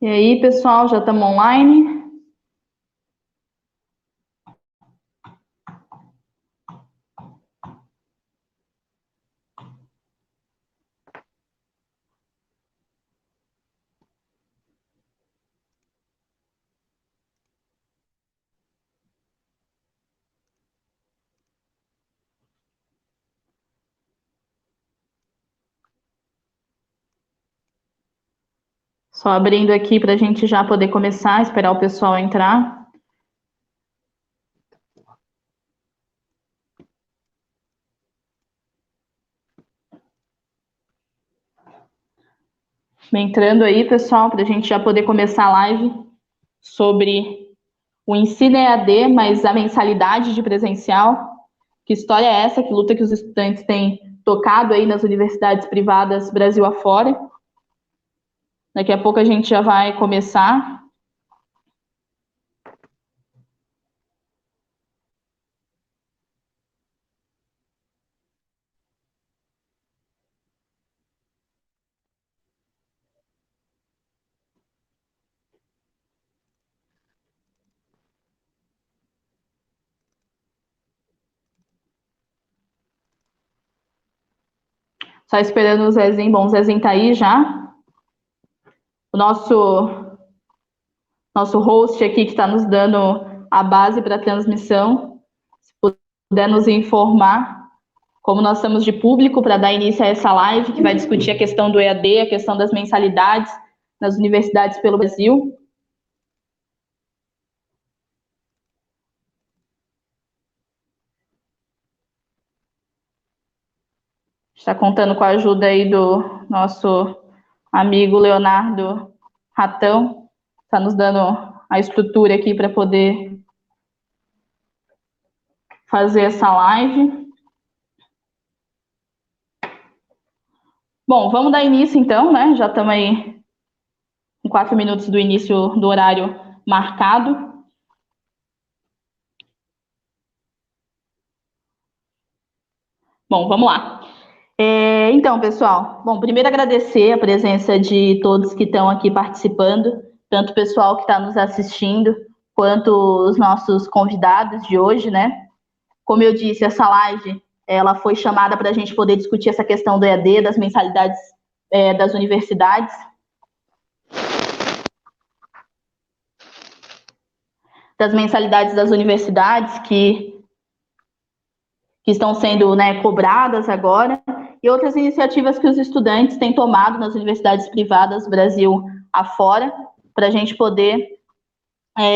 E aí, pessoal, já estamos online? Só abrindo aqui para a gente já poder começar, esperar o pessoal entrar. Entrando aí, pessoal, para a gente já poder começar a live sobre o ensino EAD, mas a mensalidade de presencial. Que história é essa? Que luta que os estudantes têm tocado aí nas universidades privadas Brasil afora? Daqui a pouco a gente já vai começar. Só esperando o Zezinho. Bom, o Zezinho tá aí já. O nosso host aqui que está nos dando a base para a transmissão, se puder nos informar como nós estamos de público para dar início a essa live, que vai discutir a questão do EAD, a questão das mensalidades nas universidades pelo Brasil. Está contando com a ajuda aí do nosso amigo Leonardo Ratão, está nos dando a estrutura aqui para poder fazer essa live. Bom, vamos dar início então, né? Já estamos aí com 4 minutos do início do horário marcado. Bom, vamos lá. Então, pessoal, bom, primeiro agradecer a presença de todos que estão aqui participando, tanto o pessoal que está nos assistindo, quanto os nossos convidados de hoje, né? Como eu disse, essa live, ela foi chamada para a gente poder discutir essa questão do EAD, das mensalidades das universidades. Das mensalidades das universidades que estão sendo, né, cobradas agora, e outras iniciativas que os estudantes têm tomado nas universidades privadas Brasil afora, para a gente poder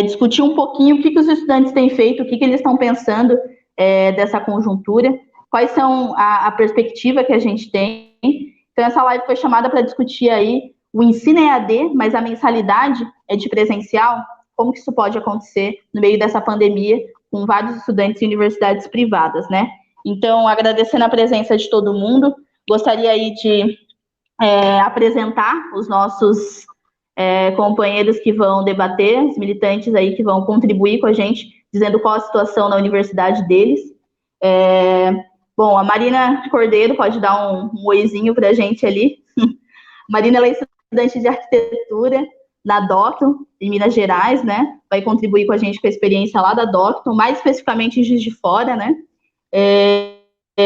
discutir um pouquinho o que os estudantes têm feito, o que eles estão pensando dessa conjuntura, quais são a perspectiva que a gente tem. Então, essa live foi chamada para discutir aí o ensino EAD, mas a mensalidade é de presencial, como que isso pode acontecer no meio dessa pandemia, com vários estudantes em universidades privadas, né? Então, agradecendo a presença de todo mundo, gostaria aí de apresentar os nossos companheiros que vão debater, os militantes aí que vão contribuir com a gente, dizendo qual a situação na universidade deles. Bom, a Marina Cordeiro pode dar um oizinho para a gente ali. Marina, ela é estudante de arquitetura na Docton, em Minas Gerais, né? Vai contribuir com a gente com a experiência lá da Docton, mais especificamente em Juiz de Fora, né?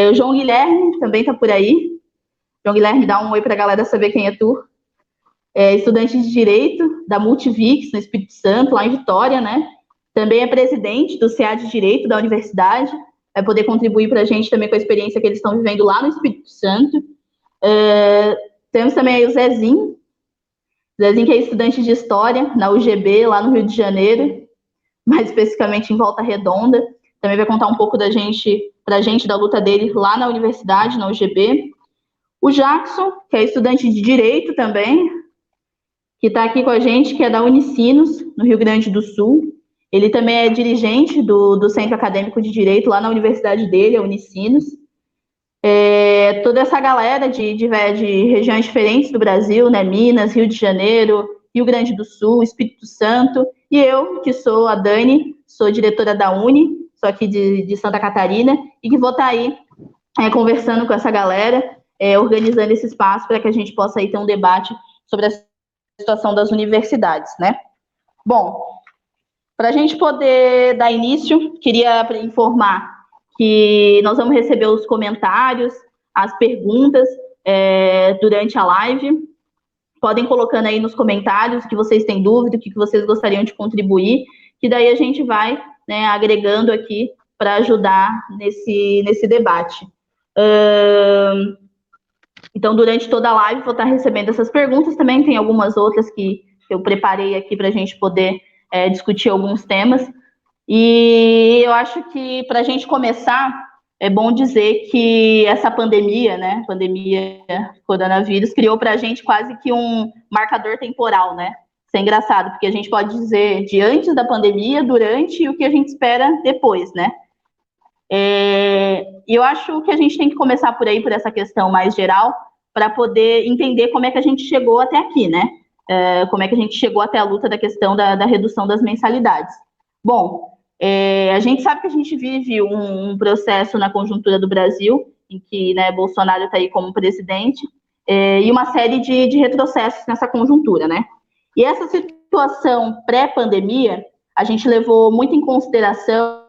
O João Guilherme também está por aí. João Guilherme, dá um oi para a galera saber quem é tu. Estudante de Direito da Multivix, no Espírito Santo, lá em Vitória, né? Também é presidente do CA de Direito da universidade, vai poder contribuir para a gente também com a experiência que eles estão vivendo lá no Espírito Santo. Temos também aí o Zezinho, que é estudante de História na UGB, lá no Rio de Janeiro, mais especificamente em Volta Redonda. Também vai contar um pouco da luta dele lá na universidade, na UGB. O Jackson, que é estudante de Direito também, que está aqui com a gente, que é da Unicinos, no Rio Grande do Sul. Ele também é dirigente do Centro Acadêmico de Direito, lá na universidade dele, a Unicinos. Toda essa galera de regiões diferentes do Brasil, né? Minas, Rio de Janeiro, Rio Grande do Sul, Espírito Santo. E eu, que sou a Dani, sou diretora da Uni, sou aqui de Santa Catarina, e que vou estar aí conversando com essa galera, organizando esse espaço para que a gente possa aí ter um debate sobre as situação das universidades, né? Bom, para a gente poder dar início, queria informar que nós vamos receber os comentários, as perguntas durante a live. Podem colocando aí nos comentários o que vocês têm dúvida, o que vocês gostariam de contribuir, que daí a gente vai, né, agregando aqui para ajudar nesse debate. Então, durante toda a live, vou estar recebendo essas perguntas. Também tem algumas outras que eu preparei aqui para a gente poder discutir alguns temas. E eu acho que, para a gente começar, é bom dizer que essa pandemia, né, pandemia coronavírus, criou para a gente quase que um marcador temporal, né? Isso é engraçado, porque a gente pode dizer de antes da pandemia, durante e o que a gente espera depois, né? E eu acho que a gente tem que começar por aí, por essa questão mais geral, para poder entender como é que a gente chegou até aqui, né? Como é que a gente chegou até a luta da questão da redução das mensalidades. Bom, a gente sabe que a gente vive um processo na conjuntura do Brasil, em que, né, Bolsonaro está aí como presidente, e uma série de retrocessos nessa conjuntura, né? E essa situação pré-pandemia, a gente levou muito em consideração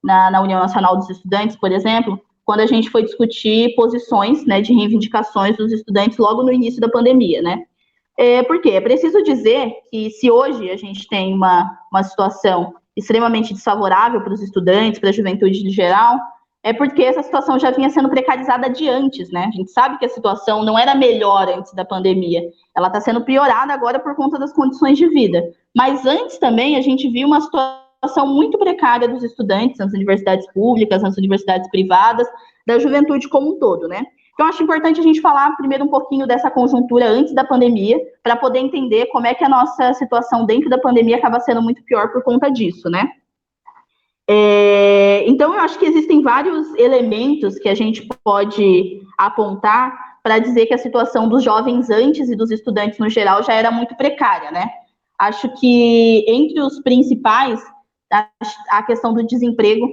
na União Nacional dos Estudantes, por exemplo, quando a gente foi discutir posições, né, de reivindicações dos estudantes logo no início da pandemia, né? Por quê? É preciso dizer que se hoje a gente tem uma situação extremamente desfavorável para os estudantes, para a juventude em geral, é porque essa situação já vinha sendo precarizada de antes, né? A gente sabe que a situação não era melhor antes da pandemia, ela está sendo piorada agora por conta das condições de vida. Mas antes também a gente viu uma situação muito precária dos estudantes nas universidades públicas, nas universidades privadas, da juventude como um todo, né? Então, acho importante a gente falar primeiro um pouquinho dessa conjuntura antes da pandemia, para poder entender como é que a nossa situação dentro da pandemia acaba sendo muito pior por conta disso, né? Então, eu acho que existem vários elementos que a gente pode apontar para dizer que a situação dos jovens antes e dos estudantes no geral já era muito precária, né? Acho que entre os principais, a questão do desemprego,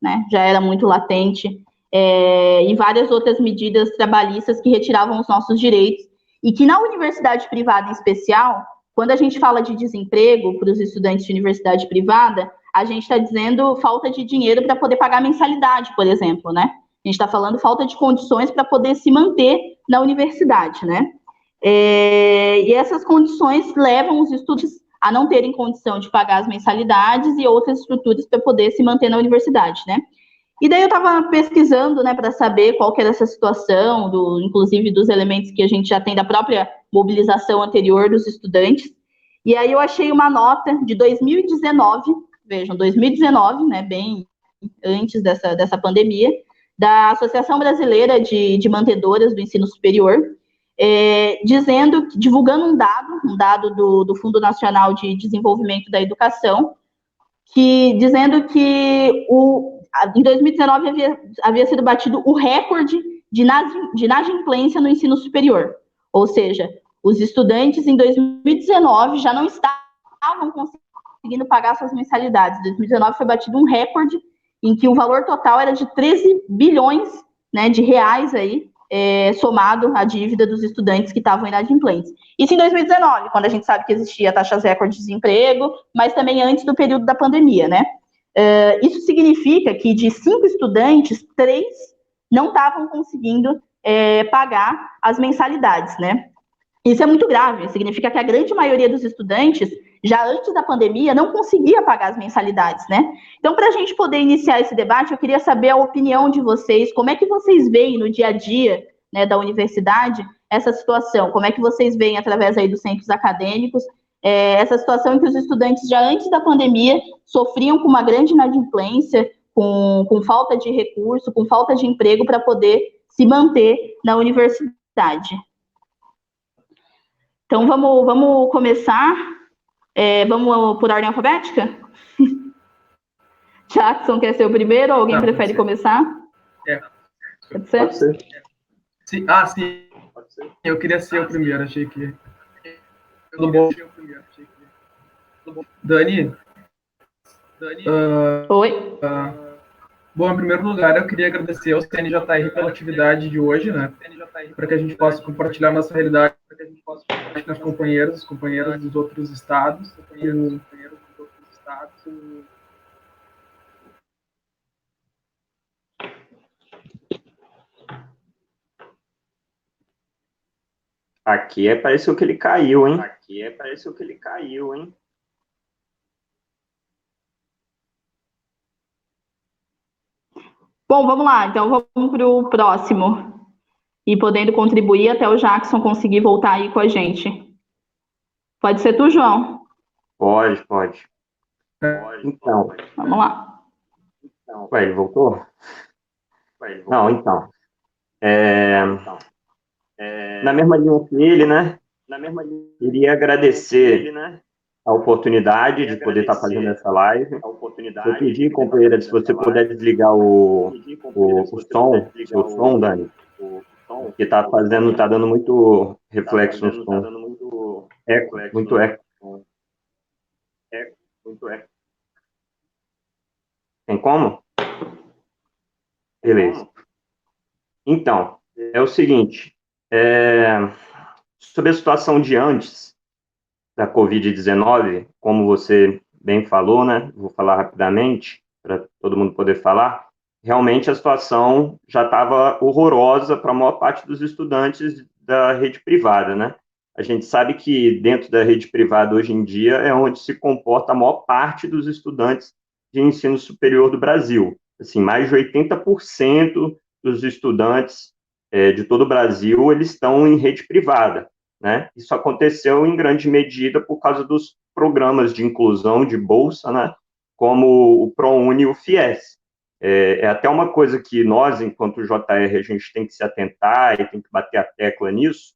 né, já era muito latente, e várias outras medidas trabalhistas que retiravam os nossos direitos, e que na universidade privada em especial, quando a gente fala de desemprego para os estudantes de universidade privada, a gente está dizendo falta de dinheiro para poder pagar mensalidade, por exemplo, né? A gente está falando falta de condições para poder se manter na universidade, né? E essas condições levam os estudantes a não terem condição de pagar as mensalidades e outras estruturas para poder se manter na universidade, né? E daí eu estava pesquisando, né, para saber qual que era essa situação, inclusive dos elementos que a gente já tem da própria mobilização anterior dos estudantes. E aí eu achei uma nota de 2019, vejam, 2019, né, bem antes dessa pandemia, da Associação Brasileira de Mantedoras do Ensino Superior, divulgando um dado do Fundo Nacional de Desenvolvimento da Educação, dizendo que em 2019 havia sido batido o recorde de inadimplência no ensino superior. Ou seja, os estudantes em 2019 já não estavam conseguindo pagar suas mensalidades. Em 2019 foi batido um recorde em que o valor total era de 13 bilhões, né, de reais aí, somado à dívida dos estudantes que estavam inadimplentes. Isso em 2019, quando a gente sabe que existia taxas recordes de desemprego, mas também antes do período da pandemia, né? Isso significa que de 5 estudantes, 3 não estavam conseguindo pagar as mensalidades, né? Isso é muito grave, significa que a grande maioria dos estudantes, já antes da pandemia, não conseguia pagar as mensalidades, né? Então, para a gente poder iniciar esse debate, eu queria saber a opinião de vocês, como é que vocês veem no dia a dia, né, da universidade essa situação, como é que vocês veem através aí dos centros acadêmicos, essa situação em que os estudantes, já antes da pandemia, sofriam com uma grande inadimplência, com falta de recurso, com falta de emprego para poder se manter na universidade. Então, vamos começar. Vamos por ordem alfabética? Jackson quer ser o primeiro ou alguém prefere começar? Pode ser? Pode ser. Sim. Pode ser. Eu queria ser o primeiro, achei que... Tudo bom? Dani? Oi? Bom, em primeiro lugar, eu queria agradecer ao CNJR pela atividade de hoje, né? Para que a gente possa compartilhar nossa realidade Acho que os companheiros dos outros estados, Aqui pareceu que ele caiu, hein? Bom, vamos lá. Então, vamos para o próximo. E podendo contribuir até o Jackson conseguir voltar aí com a gente. Pode ser tu, João? Pode. Então, Vamos lá. ué, ele voltou? Não, então. Na mesma linha que ele, né? Queria agradecer a oportunidade de poder estar fazendo essa live. Vou pedir, companheira, se você puder desligar o som, seu som, Dani, que tá dando muito reflexo no som. Eco, muito eco. Tem como? Beleza. Então, é o seguinte, sobre a situação de antes da Covid-19, como você bem falou, né? Vou falar rapidamente para todo mundo poder falar. Realmente a situação já estava horrorosa para a maior parte dos estudantes da rede privada, né? A gente sabe que dentro da rede privada hoje em dia é onde se comporta a maior parte dos estudantes de ensino superior do Brasil. Assim, mais de 80% dos estudantes de todo o Brasil, eles estão em rede privada, né? Isso aconteceu em grande medida por causa dos programas de inclusão de bolsa, né? Como o ProUni e o FIES. É até uma coisa que nós, enquanto JR, a gente tem que se atentar e tem que bater a tecla nisso,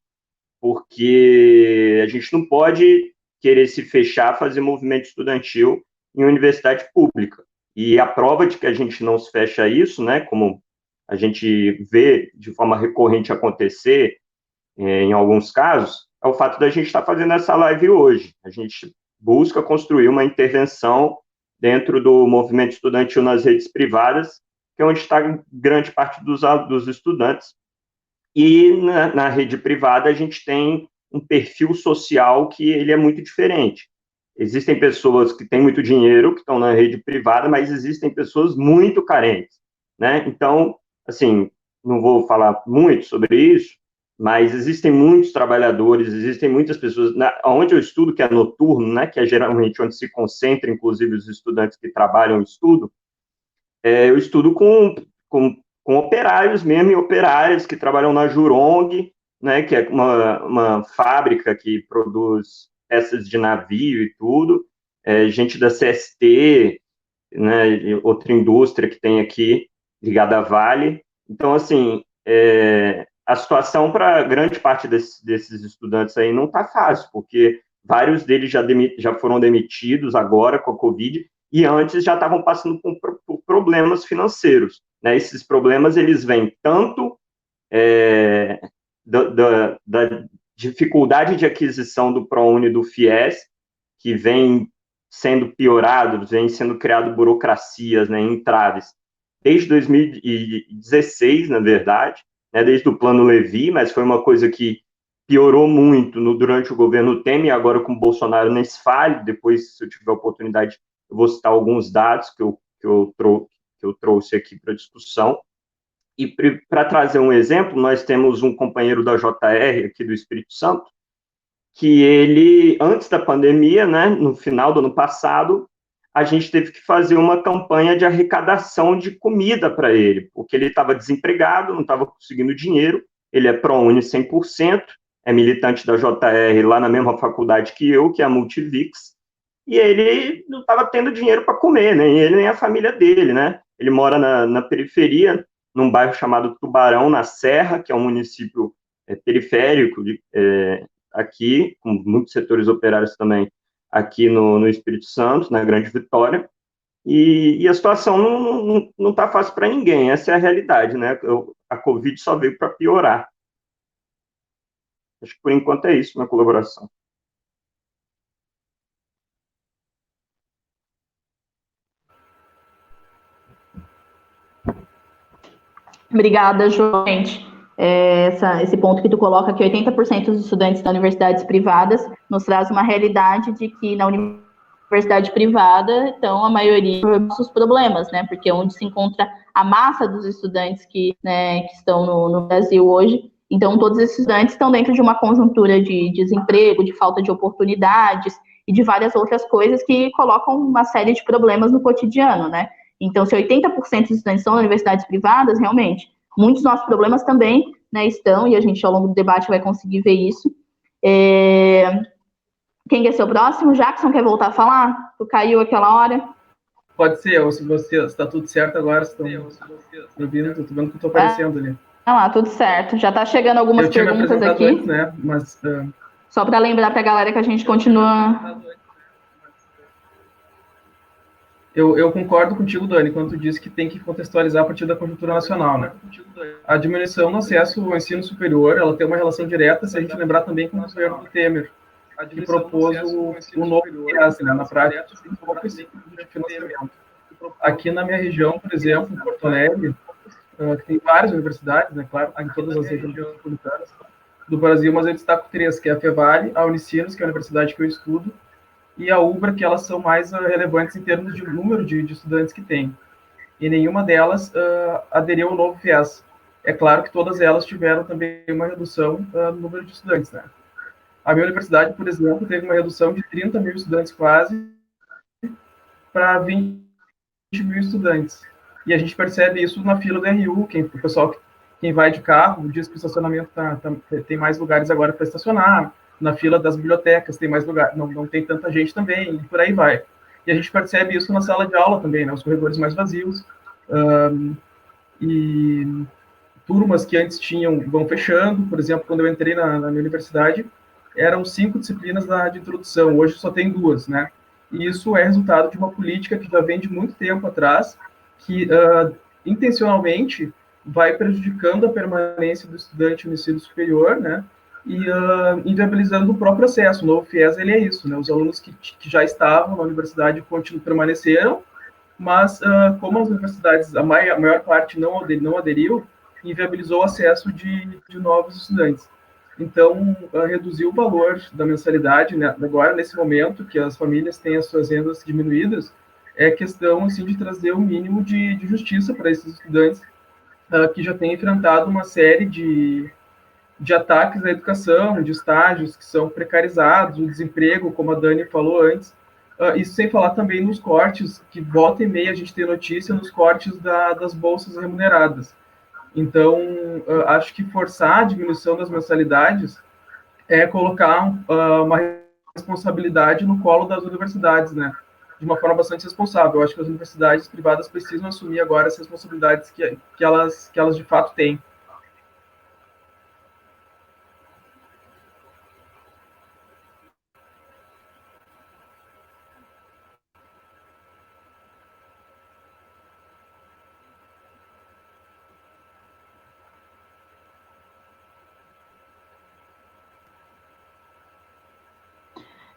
porque a gente não pode querer se fechar, fazer movimento estudantil em universidade pública. E a prova de que a gente não se fecha isso, né, como a gente vê de forma recorrente acontecer em alguns casos, é o fato da gente estar fazendo essa live hoje. A gente busca construir uma intervenção dentro do movimento estudantil nas redes privadas, que é onde está grande parte dos estudantes. E na rede privada a gente tem um perfil social que ele é muito diferente. Existem pessoas que têm muito dinheiro, que estão na rede privada, mas existem pessoas muito carentes, né? Então, assim, não vou falar muito sobre isso, mas existem muitos trabalhadores, existem muitas pessoas, onde eu estudo, que é noturno, né, que é geralmente onde se concentra, inclusive, os estudantes que trabalham e estudam, eu estudo com operários mesmo, e operárias que trabalham na Jurong, né, que é uma fábrica que produz peças de navio e tudo, gente da CST, né, outra indústria que tem aqui, ligada à Vale. Então, assim, a situação para grande parte desses estudantes aí não está fácil, porque vários deles já foram demitidos agora com a Covid, e antes já estavam passando por problemas financeiros, né? Esses problemas, eles vêm tanto da dificuldade de aquisição do ProUni e do FIES, que vem sendo piorado, vem sendo criado burocracias, né, entraves, desde 2016, na verdade, né, desde o Plano Levi, mas foi uma coisa que piorou muito durante o governo Temer, agora com o Bolsonaro nesse falho. Depois, se eu tiver oportunidade, eu vou citar alguns dados que eu trouxe aqui para discussão. E para trazer um exemplo, nós temos um companheiro da JR aqui do Espírito Santo, que ele, antes da pandemia, né, no final do ano passado, a gente teve que fazer uma campanha de arrecadação de comida para ele, porque ele estava desempregado, não estava conseguindo dinheiro, ele é ProUni 100%, é militante da JR lá na mesma faculdade que eu, que é a Multivix, e ele não estava tendo dinheiro para comer, nem ele nem a família dele, né? Ele mora na periferia, num bairro chamado Tubarão, na Serra, que é um município periférico aqui, com muitos setores operários também aqui no Espírito Santo, na Grande Vitória, e a situação não está fácil para ninguém, essa é a realidade, né? A Covid só veio para piorar. Acho que por enquanto é isso, minha colaboração. Obrigada, João. Gente, esse ponto que tu coloca, que 80% dos estudantes das universidades privadas, nos traz uma realidade de que na universidade privada, então, a maioria dos problemas, né? Porque é onde se encontra a massa dos estudantes que estão no Brasil hoje. Então, todos esses estudantes estão dentro de uma conjuntura de desemprego, de falta de oportunidades e de várias outras coisas que colocam uma série de problemas no cotidiano, né? Então, se 80% dos estudantes estão nas universidades privadas, realmente, muitos dos nossos problemas também, né, estão, e a gente, ao longo do debate, vai conseguir ver isso. Quem quer ser o próximo? Jackson, quer voltar a falar? Tu caiu aquela hora? Pode ser, ou se você está tudo certo agora, se estão me ouvindo, estou vendo que estou aparecendo ali. Lá, tudo certo. Já está chegando algumas perguntas aqui. Antes, né? Mas, só para lembrar para a galera que a gente continua. Eu concordo contigo, Dani, quando tu disse que tem que contextualizar a partir da conjuntura nacional, né? A diminuição no acesso ao ensino superior, ela tem uma relação direta, se a gente lembrar também com o governo do Temer, que propôs o novo FIES, né? Na prática, tem pouco esse tipo de financiamento. Aqui na minha região, por exemplo, em Porto Alegre, que tem várias universidades, né? Claro, em todas as regiões metropolitanas do Brasil, mas eu destaco 3, que é a Fevale, a Unicinos, que é a universidade que eu estudo, e a UBRA, que elas são mais relevantes em termos de número de estudantes que tem. E nenhuma delas aderiu ao novo FIES. É claro que todas elas tiveram também uma redução no número de estudantes, né? A minha universidade, por exemplo, teve uma redução de 30 mil estudantes quase para 20 mil estudantes. E a gente percebe isso na fila do RU, o pessoal, quem vai de carro, diz que o estacionamento tem mais lugares agora para estacionar, na fila das bibliotecas tem mais lugar, não tem tanta gente também, e por aí vai. E a gente percebe isso na sala de aula também, né? Os corredores mais vazios, e turmas que antes vão fechando. Por exemplo, quando eu entrei na minha universidade, eram 5 disciplinas de introdução, hoje só tem 2, né? E isso é resultado de uma política que já vem de muito tempo atrás, que intencionalmente vai prejudicando a permanência do estudante no ensino superior, né? E inviabilizando o próprio acesso. O novo FIES, ele é isso, né? Os alunos que já estavam na universidade permaneceram, mas como as universidades, a maior parte não aderiu, inviabilizou o acesso de novos estudantes. Então, reduziu o valor da mensalidade, né? Agora, nesse momento, que as famílias têm as suas rendas diminuídas, é questão, assim, de trazer o mínimo de justiça para esses estudantes que já têm enfrentado uma série de ataques à educação, de estágios que são precarizados, o desemprego, como a Dani falou antes, isso sem falar também nos cortes, que volta e meia a gente tem notícia nos cortes das bolsas remuneradas. Então, acho que forçar a diminuição das mensalidades é colocar uma responsabilidade no colo das universidades, né? De uma forma bastante responsável. Eu acho que as universidades privadas precisam assumir agora as responsabilidades que elas de fato têm.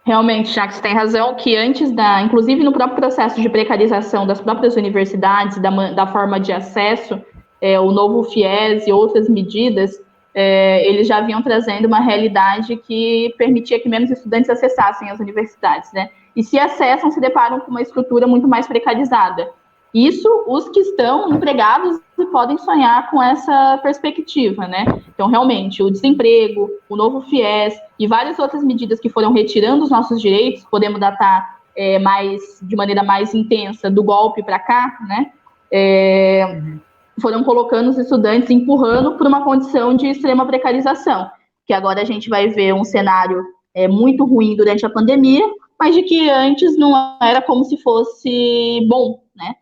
Realmente, Jacques, tem razão que antes inclusive no próprio processo de precarização das próprias universidades, da forma de acesso, o novo FIES e outras medidas, eles já vinham trazendo uma realidade que permitia que menos estudantes acessassem as universidades, né? E se acessam, se deparam com uma estrutura muito mais precarizada. Isso, os que estão empregados podem sonhar com essa perspectiva, né? Então, realmente, o desemprego, o novo FIES e várias outras medidas que foram retirando os nossos direitos, podemos datar de maneira mais intensa do golpe para cá, né? Foram colocando os estudantes, empurrando por uma condição de extrema precarização, que agora a gente vai ver um cenário muito ruim durante a pandemia, mas de que antes não era como se fosse bom, né?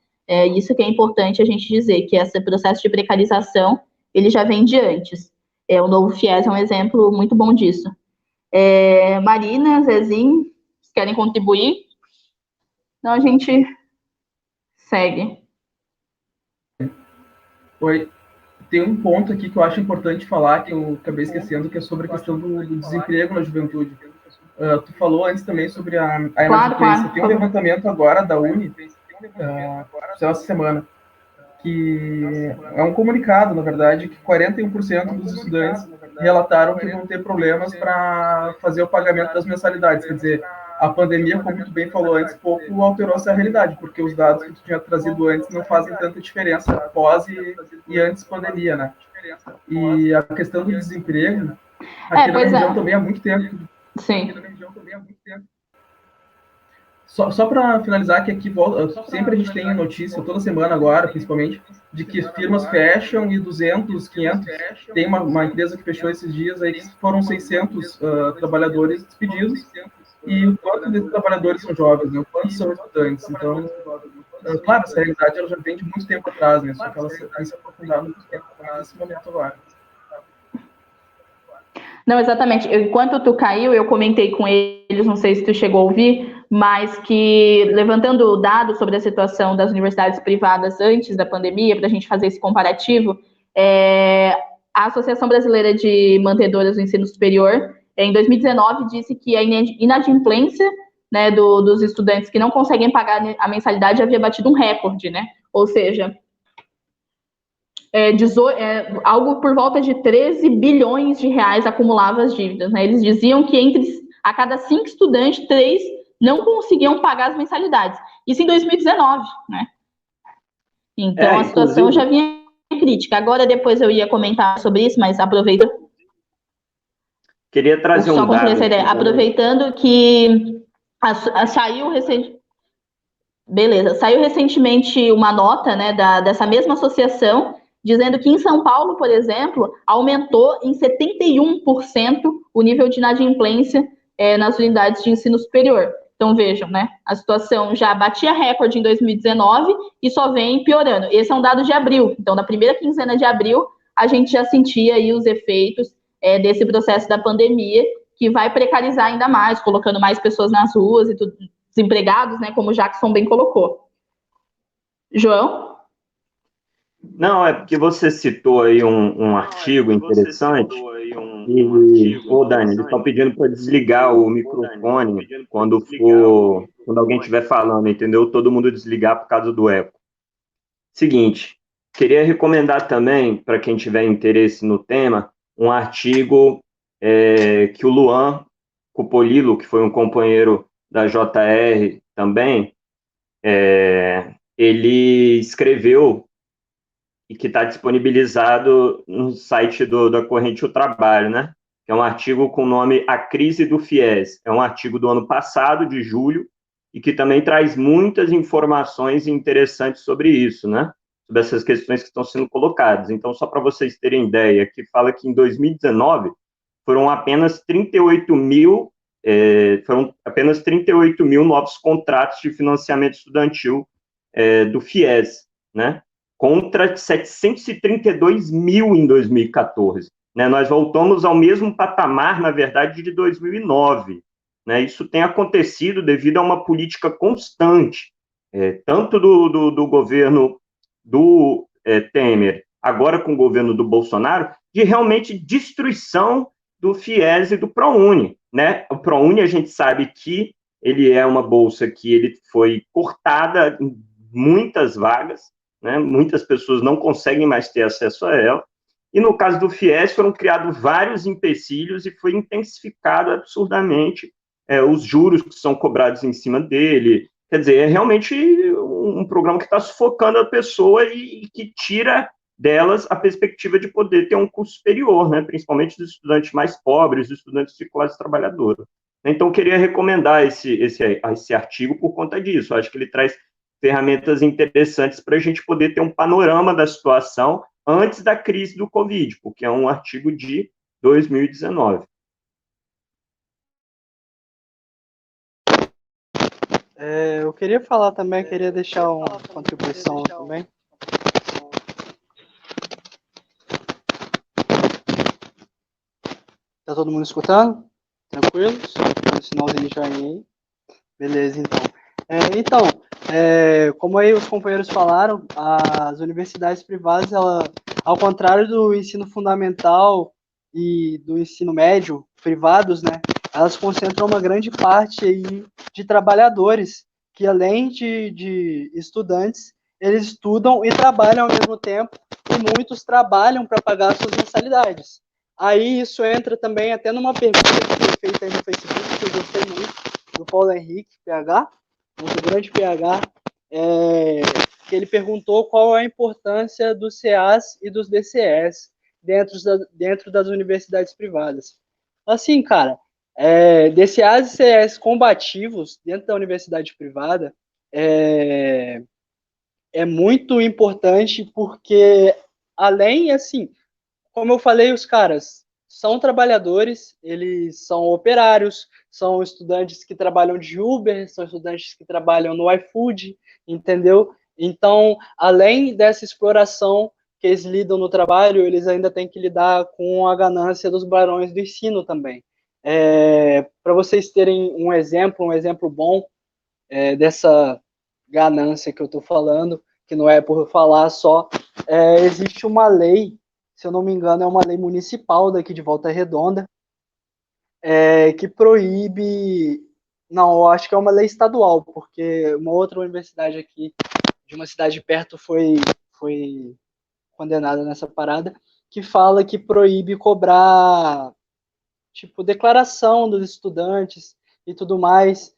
Isso que é importante a gente dizer, que esse processo de precarização, ele já vem de antes. O novo FIES é um exemplo muito bom disso. Marina, Zezinho, vocês querem contribuir? Então a gente segue. Oi. Tem um ponto aqui que eu acho importante falar, que eu acabei esquecendo, que é sobre a questão do desemprego na juventude. Tu falou antes também sobre a inadimplência. Claro. Tem um levantamento agora da Uni, essa semana, que é um comunicado, na verdade, que 41% dos estudantes relataram que vão ter problemas para fazer o pagamento das mensalidades. Quer dizer, a pandemia, como tu bem falou antes, pouco alterou essa realidade, porque os dados que tu tinha trazido antes não fazem tanta diferença pós e antes pandemia, né? E a questão do desemprego, aqui na região também há muito tempo. Sim. Só para finalizar, que aqui sempre a gente tem notícia, toda semana agora, principalmente, de que firmas fecham e 200, 500. Tem uma empresa que fechou esses dias, aí foram 600 trabalhadores despedidos. E o quanto desses trabalhadores são jovens, né? O quanto são estudantes. Então, claro, essa realidade ela já vem de muito tempo atrás, né? Só que ela tem se aprofundado muito tempo nesse momento agora. Não, exatamente. Enquanto tu caiu, eu comentei com eles, não sei se tu chegou a ouvir, mas que, levantando dados sobre a situação das universidades privadas antes da pandemia, para a gente fazer esse comparativo, a Associação Brasileira de Mantedoras do Ensino Superior, em 2019, disse que a inadimplência, né, dos estudantes que não conseguem pagar a mensalidade havia batido um recorde, né? Ou seja, algo por volta de 13 bilhões de reais acumulava as dívidas, né? Eles diziam que a cada 5 estudantes, 3 não conseguiam pagar as mensalidades. Isso em 2019, né? Então a situação já vinha crítica. Agora depois eu ia comentar sobre isso, mas aproveita. Queria trazer um dado. Essa ideia. Aproveitando que saiu recentemente uma nota, né, dessa mesma associação, dizendo que em São Paulo, por exemplo, aumentou em 71% o nível de inadimplência nas unidades de ensino superior. Então, vejam, né? A situação já batia recorde em 2019 e só vem piorando. Esse é um dado de abril. Então, na primeira quinzena de abril, a gente já sentia aí os efeitos desse processo da pandemia, que vai precarizar ainda mais, colocando mais pessoas nas ruas e tudo, desempregados, né? Como o Jackson bem colocou. João? Não, é porque você citou aí um artigo interessante. Dani, eles estão pedindo para desligar o microfone quando alguém estiver falando, entendeu? Todo mundo desligar por causa do eco. Seguinte, queria recomendar também, para quem tiver interesse no tema, um artigo que o Luan Cupolilo, que foi um companheiro da JR também, ele escreveu e que está disponibilizado no site da Corrente do Trabalho, né? É um artigo com o nome A Crise do FIES. É um artigo do ano passado, de julho, e que também traz muitas informações interessantes sobre isso, né? Sobre essas questões que estão sendo colocadas. Então, só para vocês terem ideia, que fala que em 2019 foram apenas 38 mil novos contratos de financiamento estudantil do FIES, né? Contra 732 mil em 2014. Né? Nós voltamos ao mesmo patamar, na verdade, de 2009. Né? Isso tem acontecido devido a uma política constante, tanto do governo do Temer, agora com o governo do Bolsonaro, de realmente destruição do FIES e do ProUni. Né? O ProUni, a gente sabe que ele é uma bolsa que ele foi cortada em muitas vagas, né? Muitas pessoas não conseguem mais ter acesso a ela. E no caso do FIES, foram criados vários empecilhos e foi intensificado absurdamente os juros que são cobrados em cima dele. Quer dizer, é realmente um programa que está sufocando a pessoa e que tira delas a perspectiva de poder ter um curso superior, né? Principalmente dos estudantes mais pobres, dos estudantes de classe trabalhadora. Então, eu queria recomendar esse artigo por conta disso. Eu acho que ele traz ferramentas interessantes para a gente poder ter um panorama da situação antes da crise do Covid, porque é um artigo de 2019. Eu queria falar também, queria deixar uma contribuição também. Tá todo mundo escutando? Tranquilos? Um sinalzinho de joinha aí. Beleza, então. Como aí os companheiros falaram, as universidades privadas, ao contrário do ensino fundamental e do ensino médio privados, né, elas concentram uma grande parte aí de trabalhadores que, além de estudantes, eles estudam e trabalham ao mesmo tempo, e muitos trabalham para pagar suas mensalidades. Aí isso entra também até numa pergunta que foi feita aí no Facebook, que eu gostei muito, do Paulo Henrique, PH, nosso grande PH, que ele perguntou qual é a importância dos CAs e dos DCEs dentro das universidades privadas. Assim, cara, DCAs e CAs combativos dentro da universidade privada é muito importante porque, além, assim, como eu falei, os caras são trabalhadores, eles são operários, são estudantes que trabalham de Uber, são estudantes que trabalham no iFood, entendeu? Então, além dessa exploração que eles lidam no trabalho, eles ainda têm que lidar com a ganância dos barões do ensino também. Para vocês terem um exemplo bom dessa ganância que eu estou falando, que não é por falar só, existe uma lei, se eu não me engano, é uma lei municipal daqui de Volta Redonda, que proíbe, não, eu acho que é uma lei estadual, porque uma outra universidade aqui, de uma cidade perto, foi condenada nessa parada, que fala que proíbe cobrar, tipo, declaração dos estudantes e tudo mais,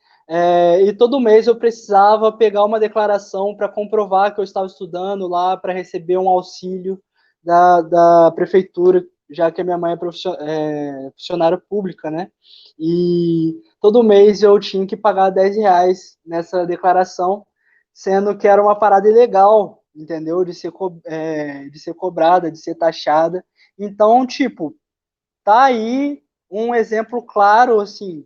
e todo mês eu precisava pegar uma declaração para comprovar que eu estava estudando lá, para receber um auxílio da prefeitura, já que a minha mãe é funcionária pública, né? E todo mês eu tinha que pagar R$10 nessa declaração, sendo que era uma parada ilegal, entendeu? De ser cobrada, de ser taxada. Então, tipo, tá aí um exemplo claro, assim,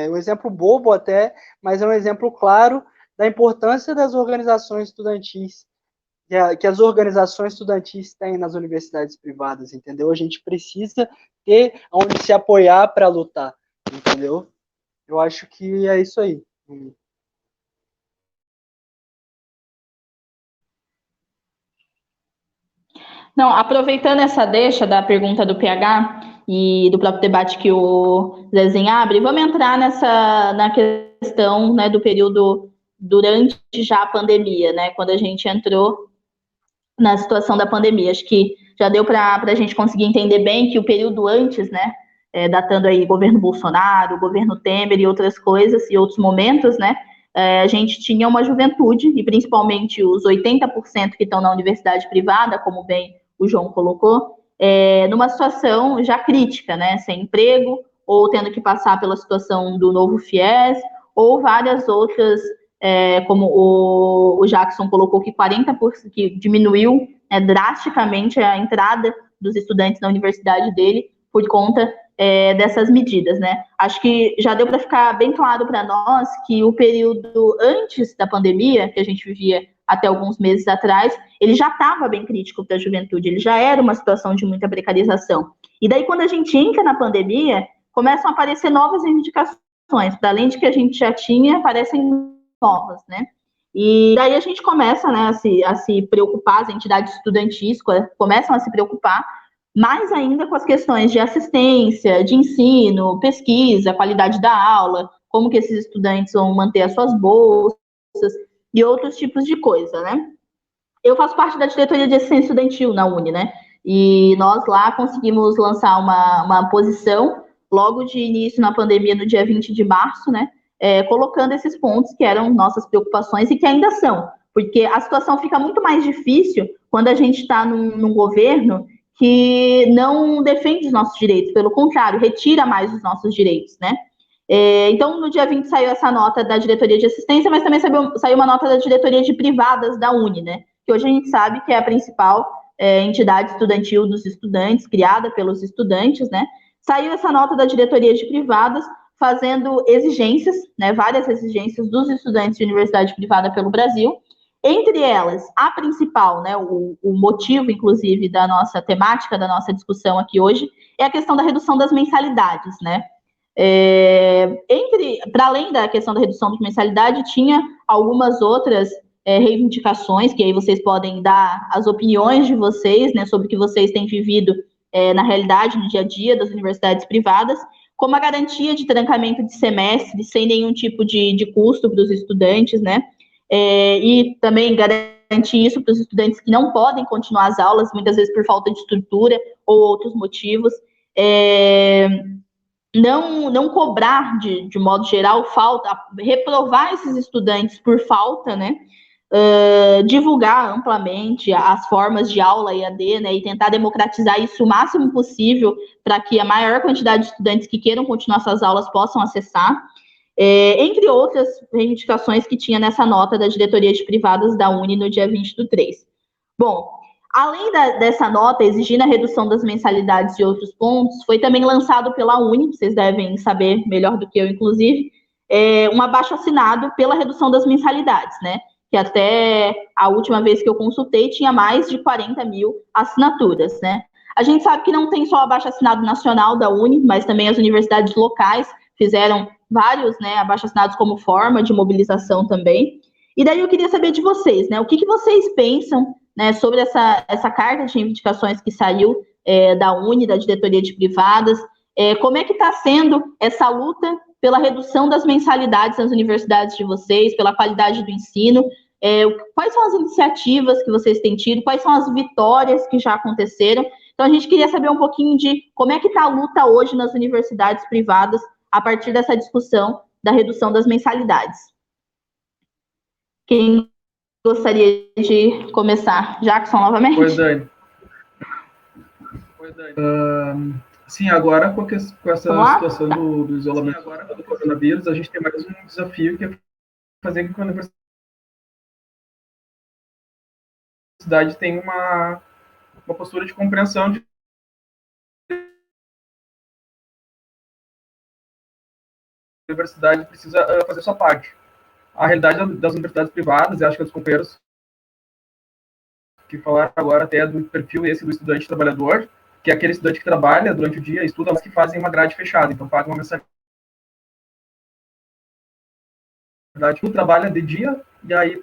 um exemplo bobo até, mas é um exemplo claro da importância das organizações estudantis, que as organizações estudantis têm nas universidades privadas, entendeu? A gente precisa ter onde se apoiar para lutar, entendeu? Eu acho que é isso aí. Não, aproveitando essa deixa da pergunta do PH e do próprio debate que o Zezinho abre, vamos entrar na questão, né, do período durante já a pandemia, né, quando a gente entrou na situação da pandemia. Acho que já deu para a gente conseguir entender bem que o período antes, né, datando aí governo Bolsonaro, governo Temer e outras coisas e outros momentos, né, a gente tinha uma juventude, e principalmente os 80% que estão na universidade privada, como bem o João colocou, numa situação já crítica, né, sem emprego, ou tendo que passar pela situação do novo FIES, ou várias outras, como o Jackson colocou, que 40%, que diminuiu drasticamente a entrada dos estudantes na universidade dele por conta dessas medidas, né? Acho que já deu para ficar bem claro para nós que o período antes da pandemia, que a gente vivia até alguns meses atrás, ele já estava bem crítico para a juventude, ele já era uma situação de muita precarização. E daí, quando a gente entra na pandemia, começam a aparecer novas reivindicações, para além de que a gente já tinha, aparecem novas, né? E daí a gente começa, né, a se preocupar, as entidades estudantis começam a se preocupar mais ainda com as questões de assistência, de ensino, pesquisa, qualidade da aula, como que esses estudantes vão manter as suas bolsas e outros tipos de coisa, né? Eu faço parte da diretoria de assistência estudantil na Uni, né? E nós lá conseguimos lançar uma posição logo de início na pandemia, no dia 20 de março, né? Colocando esses pontos que eram nossas preocupações e que ainda são, porque a situação fica muito mais difícil quando a gente está num governo que não defende os nossos direitos, pelo contrário, retira mais os nossos direitos, né? Então, no dia 20 saiu essa nota da diretoria de assistência, mas também saiu uma nota da diretoria de privadas da Uni, né? Que hoje a gente sabe que é a principal entidade estudantil dos estudantes, criada pelos estudantes, né? Saiu essa nota da diretoria de privadas, fazendo exigências, né, várias exigências dos estudantes de universidade privada pelo Brasil. Entre elas, a principal, né, o motivo, inclusive, da nossa temática, da nossa discussão aqui hoje, é a questão da redução das mensalidades, né? Para além da questão da redução de mensalidade, tinha algumas outras reivindicações, que aí vocês podem dar as opiniões de vocês, né, sobre o que vocês têm vivido na realidade, no dia a dia das universidades privadas, como a garantia de trancamento de semestre sem nenhum tipo de custo para os estudantes, né? E também garantia garantir isso para os estudantes que não podem continuar as aulas, muitas vezes por falta de estrutura ou outros motivos. Não cobrar, de modo geral, falta, reprovar esses estudantes por falta, né? Divulgar amplamente as formas de aula EAD, né? E tentar democratizar isso o máximo possível para que a maior quantidade de estudantes que queiram continuar suas aulas possam acessar. Entre outras reivindicações que tinha nessa nota da diretoria de privadas da Uni no dia 20/3. Bom, além dessa nota exigindo a redução das mensalidades e outros pontos, foi também lançado pela Uni, vocês devem saber melhor do que eu, inclusive, um abaixo-assinado pela redução das mensalidades, né? Que até a última vez que eu consultei tinha mais de 40 mil assinaturas, né? A gente sabe que não tem só o abaixo-assinado nacional da Uni, mas também as universidades locais fizeram vários, né, abaixo-assinados como forma de mobilização também. E daí eu queria saber de vocês, né, o que vocês pensam, né, sobre essa carta de reivindicações que saiu da Uni, da diretoria de privadas, como é que está sendo essa luta pela redução das mensalidades nas universidades de vocês, pela qualidade do ensino, quais são as iniciativas que vocês têm tido, quais são as vitórias que já aconteceram. Então a gente queria saber um pouquinho de como é que está a luta hoje nas universidades privadas a partir dessa discussão da redução das mensalidades. Quem gostaria de começar? Jackson, novamente? Oi, Dani. Sim, agora com essa situação do isolamento do coronavírus, a gente tem mais um desafio, que é fazer com que a universidade tenha uma postura de compreensão de a universidade precisa fazer sua parte. A realidade das universidades privadas, eu acho que os companheiros que falaram agora até do perfil esse do estudante trabalhador, que é aquele estudante que trabalha durante o dia, estuda, mas que fazem uma grade fechada, então paga uma mensalidade. Tu trabalha de dia, e aí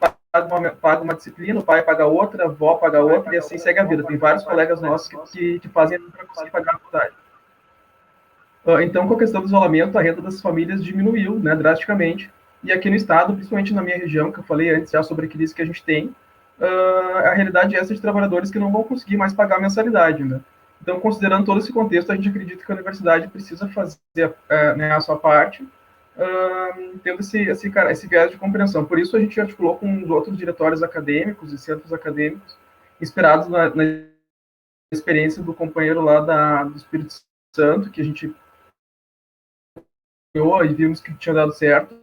paga uma disciplina, o pai paga outra, a avó paga outra, e assim segue a vida. Tem vários colegas nossos que fazem para conseguir pagar a faculdade. Então, com a questão do isolamento, a renda das famílias diminuiu, né, drasticamente. E aqui no estado, principalmente na minha região, que eu falei antes já sobre a crise que a gente tem, a realidade é essa de trabalhadores que não vão conseguir mais pagar a mensalidade, né? Então, considerando todo esse contexto, a gente acredita que a universidade precisa fazer né, a sua parte, tendo esse viés de compreensão. Por isso, a gente articulou com os outros diretórios acadêmicos e centros acadêmicos, inspirados na experiência do companheiro lá do Espírito Santo, que a gente e vimos que tinha dado certo,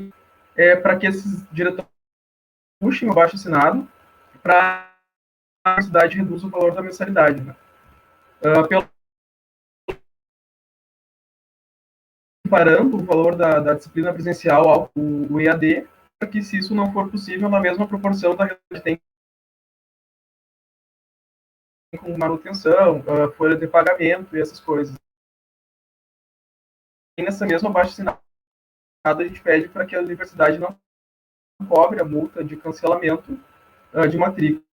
para que esses diretores puxem o abaixo-assinado para a universidade reduz o valor da mensalidade. Né? Comparando o valor da disciplina presencial ao EAD, para que, se isso não for possível, na mesma proporção da rede tem com manutenção, folha de pagamento e essas coisas. E nessa mesma abaixo-assinado, a gente pede para que a universidade não cobre a multa de cancelamento de matrícula.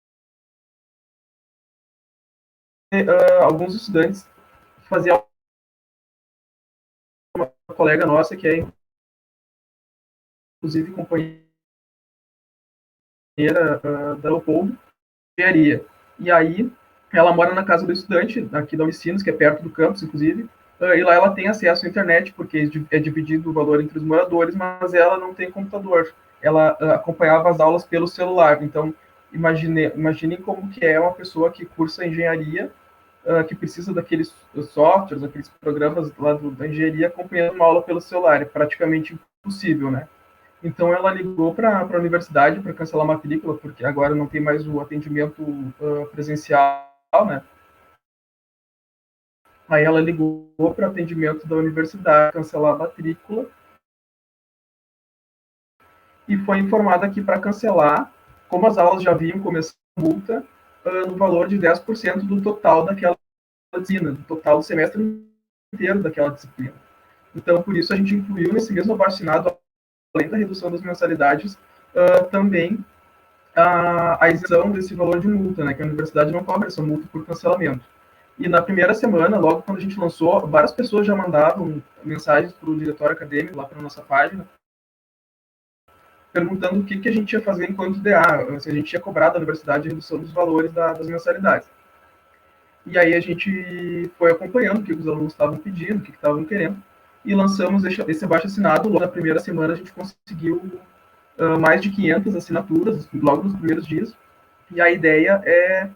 Alguns estudantes faziam uma colega nossa, que é inclusive companheira da Leopoldo, engenharia. E aí, ela mora na casa do estudante, aqui da Unicinos, que é perto do campus, inclusive, e lá ela tem acesso à internet, porque é dividido o valor entre os moradores, mas ela não tem computador. Ela acompanhava as aulas pelo celular. Então, imaginem como que é uma pessoa que cursa engenharia, que precisa daqueles softwares, aqueles programas lá da engenharia, acompanhando uma aula pelo celular. É praticamente impossível, né? Então, ela ligou para a universidade para cancelar a matrícula, porque agora não tem mais o atendimento presencial, né? Aí ela ligou para o atendimento da universidade, cancelar a matrícula, e foi informada que para cancelar, como as aulas já haviam começado a multa, no valor de 10% do total daquela disciplina, do total do semestre inteiro daquela disciplina. Então, por isso, a gente incluiu nesse mesmo abaixo-assinado, além da redução das mensalidades, também a isenção desse valor de multa, né, que a universidade não cobra essa multa por cancelamento. E na primeira semana, logo quando a gente lançou, várias pessoas já mandavam mensagens para o diretório acadêmico, lá para a nossa página, perguntando o que a gente ia fazer enquanto DA, se a gente ia cobrar da universidade a redução dos valores das mensalidades. E aí a gente foi acompanhando o que os alunos estavam pedindo, o que estavam querendo, e lançamos esse abaixo-assinado. Logo na primeira semana a gente conseguiu mais de 500 assinaturas, logo nos primeiros dias, e a ideia é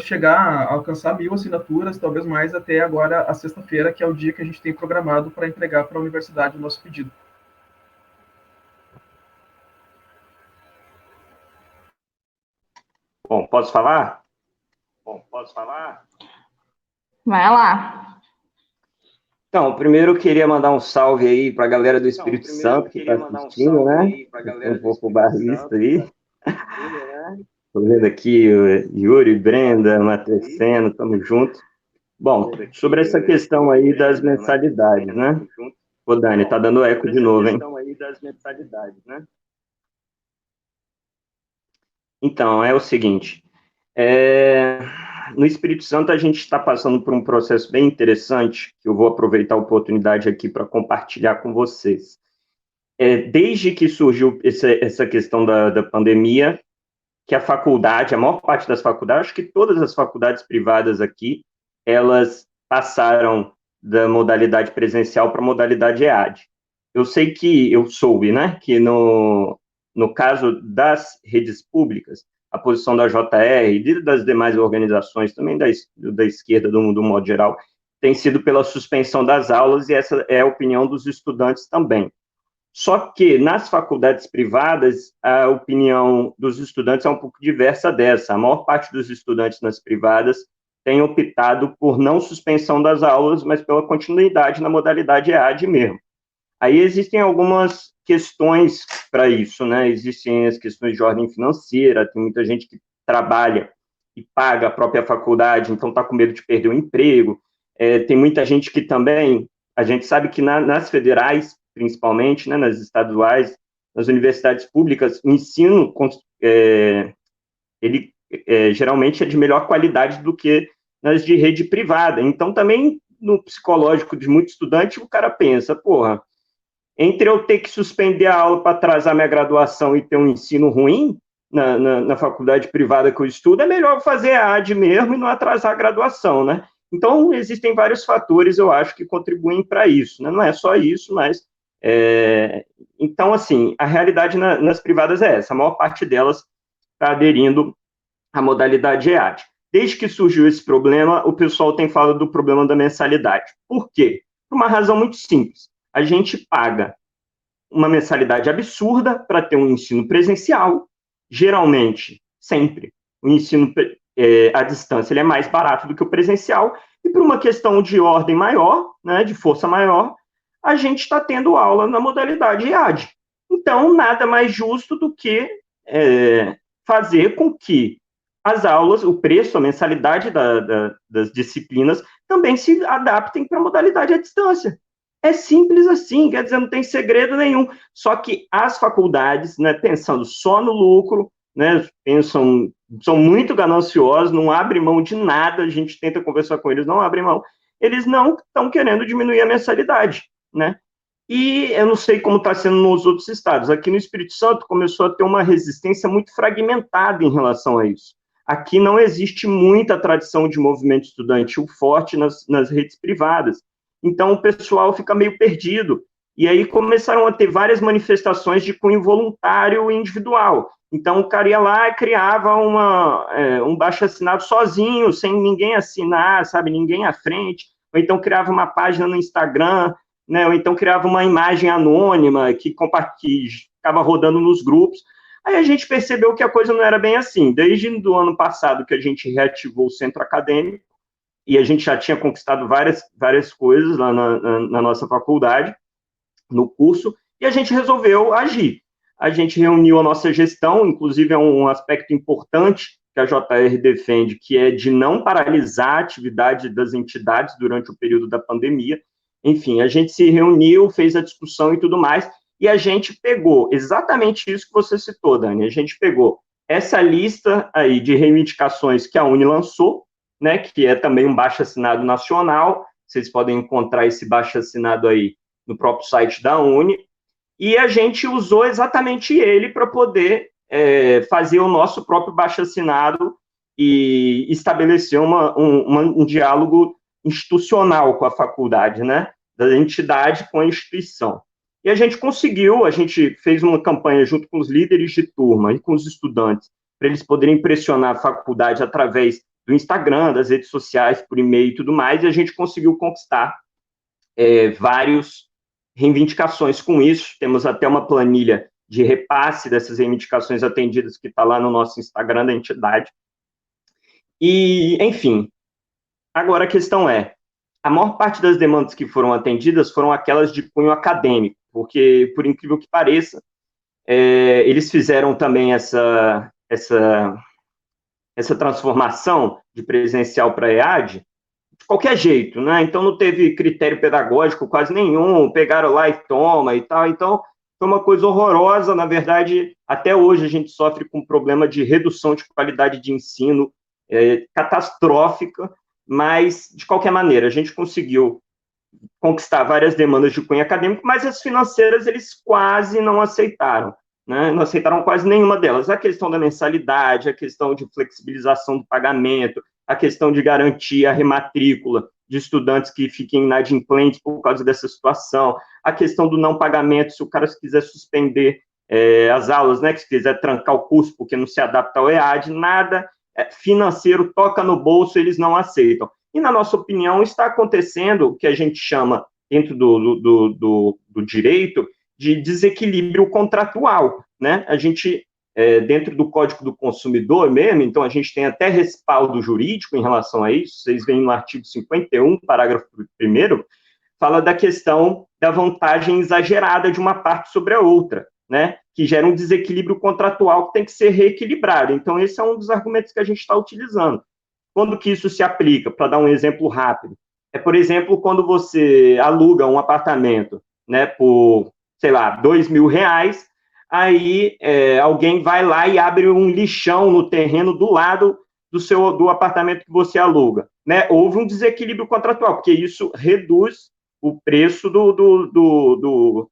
chegar a alcançar 1.000 assinaturas, talvez mais até agora, a sexta-feira, que é o dia que a gente tem programado para entregar para a universidade o nosso pedido. Bom, posso falar? Vai lá. Então, primeiro eu queria mandar um salve aí para a galera do Espírito Santo que está assistindo, né? Um pouco barrista aí. Estou vendo aqui o Yuri, Brenda, Matreceno, estamos juntos. Bom, sobre essa questão aí das mensalidades, né? Ô, Dani, tá dando eco de novo, hein? Então, é o seguinte, no Espírito Santo a gente está passando por um processo bem interessante, que eu vou aproveitar a oportunidade aqui para compartilhar com vocês. Desde que surgiu essa questão da pandemia, que a faculdade, a maior parte das faculdades, acho que todas as faculdades privadas aqui, elas passaram da modalidade presencial para a modalidade EAD. Eu soube, né, que no caso das redes públicas, a posição da JR e das demais organizações, também da esquerda, do modo geral, tem sido pela suspensão das aulas, e essa é a opinião dos estudantes também. Só que, nas faculdades privadas, a opinião dos estudantes é um pouco diversa dessa. A maior parte dos estudantes nas privadas tem optado por não suspensão das aulas, mas pela continuidade na modalidade EAD mesmo. Aí existem algumas questões para isso, né? Existem as questões de ordem financeira, tem muita gente que trabalha e paga a própria faculdade, então está com medo de perder o emprego. Tem muita gente que também, a gente sabe que nas federais, principalmente, né, nas estaduais, nas universidades públicas, o ensino, ele geralmente é de melhor qualidade do que nas de rede privada. Então, também, no psicológico de muito estudante, o cara pensa, porra, entre eu ter que suspender a aula para atrasar minha graduação e ter um ensino ruim na faculdade privada que eu estudo, é melhor fazer a AD mesmo e não atrasar a graduação, né? Então, existem vários fatores, eu acho, que contribuem para isso, né? Não é só isso, mas... Então, assim, a realidade nas privadas é essa, a maior parte delas está aderindo à modalidade EAD. Desde que surgiu esse problema, o pessoal tem falado do problema da mensalidade. Por quê? Por uma razão muito simples. A gente paga uma mensalidade absurda para ter um ensino presencial, geralmente, sempre, o ensino à distância ele é mais barato do que o presencial, e por uma questão de ordem maior, né, de força maior, a gente está tendo aula na modalidade EAD. Então, nada mais justo do que fazer com que as aulas, o preço, a mensalidade das disciplinas também se adaptem para a modalidade à distância. É simples assim, quer dizer, não tem segredo nenhum. Só que as faculdades, né, pensando só no lucro, né, são muito gananciosos, não abrem mão de nada, a gente tenta conversar com eles, não abrem mão, eles não estão querendo diminuir a mensalidade, né? E eu não sei como está sendo nos outros estados. Aqui no Espírito Santo começou a ter uma resistência muito fragmentada em relação a isso. Aqui não existe muita tradição de movimento estudantil forte nas redes privadas. Então, o pessoal fica meio perdido. E aí começaram a ter várias manifestações de cunho voluntário e individual. Então, o cara ia lá e criava um baixo-assinado sozinho, sem ninguém assinar, sabe, ninguém à frente. Ou então criava uma página no Instagram, né, ou então criava uma imagem anônima que ficava rodando nos grupos. Aí a gente percebeu que a coisa não era bem assim. Desde o ano passado que a gente reativou o centro acadêmico, e a gente já tinha conquistado várias coisas lá na nossa faculdade, no curso, e a gente resolveu agir. A gente reuniu a nossa gestão, inclusive é um aspecto importante que a JR defende, que é de não paralisar a atividade das entidades durante o período da pandemia. Enfim, a gente se reuniu, fez a discussão e tudo mais, e a gente pegou exatamente isso que você citou, Dani. A gente pegou essa lista aí de reivindicações que a Uni lançou, né, que é também um baixo-assinado nacional. Vocês podem encontrar esse baixo-assinado aí no próprio site da Uni. e a gente usou exatamente ele para poder fazer o nosso próprio baixo-assinado e estabelecer um diálogo institucional com a faculdade, né? Da entidade com a instituição. E a gente conseguiu, a gente fez uma campanha junto com os líderes de turma e com os estudantes, para eles poderem pressionar a faculdade através do Instagram, das redes sociais, por e-mail e tudo mais, e a gente conseguiu conquistar várias reivindicações com isso. Temos até uma planilha de repasse dessas reivindicações atendidas que está lá no nosso Instagram da entidade. E, enfim, agora a questão é, a maior parte das demandas que foram atendidas foram aquelas de cunho acadêmico, porque, por incrível que pareça, eles fizeram também essa transformação de presencial para EAD de qualquer jeito, né? Então não teve critério pedagógico quase nenhum, pegaram lá e toma e tal, então foi uma coisa horrorosa. Na verdade, até hoje a gente sofre com um problema de redução de qualidade de ensino catastrófica, mas, de qualquer maneira, a gente conseguiu conquistar várias demandas de cunho acadêmico, mas as financeiras eles quase não aceitaram, né? Não aceitaram quase nenhuma delas. A questão da mensalidade, a questão de flexibilização do pagamento, a questão de garantir a rematrícula de estudantes que fiquem inadimplentes por causa dessa situação, a questão do não pagamento, se o cara quiser suspender as aulas, né, que se quiser trancar o curso porque não se adapta ao EAD, nada financeiro toca no bolso, eles não aceitam. E, na nossa opinião, está acontecendo o que a gente chama, dentro do direito, de desequilíbrio contratual, né? A gente, dentro do Código do Consumidor mesmo, então a gente tem até respaldo jurídico em relação a isso, vocês veem no artigo 51, parágrafo 1º, fala da questão da vantagem exagerada de uma parte sobre a outra, né, que gera um desequilíbrio contratual que tem que ser reequilibrado. Então, esse é um dos argumentos que a gente está utilizando. Quando que isso se aplica? Para dar um exemplo rápido. Por exemplo, quando você aluga um apartamento, né, por, sei lá, R$2.000, aí alguém vai lá e abre um lixão no terreno do lado do apartamento que você aluga, né? Houve um desequilíbrio contratual, porque isso reduz o preço do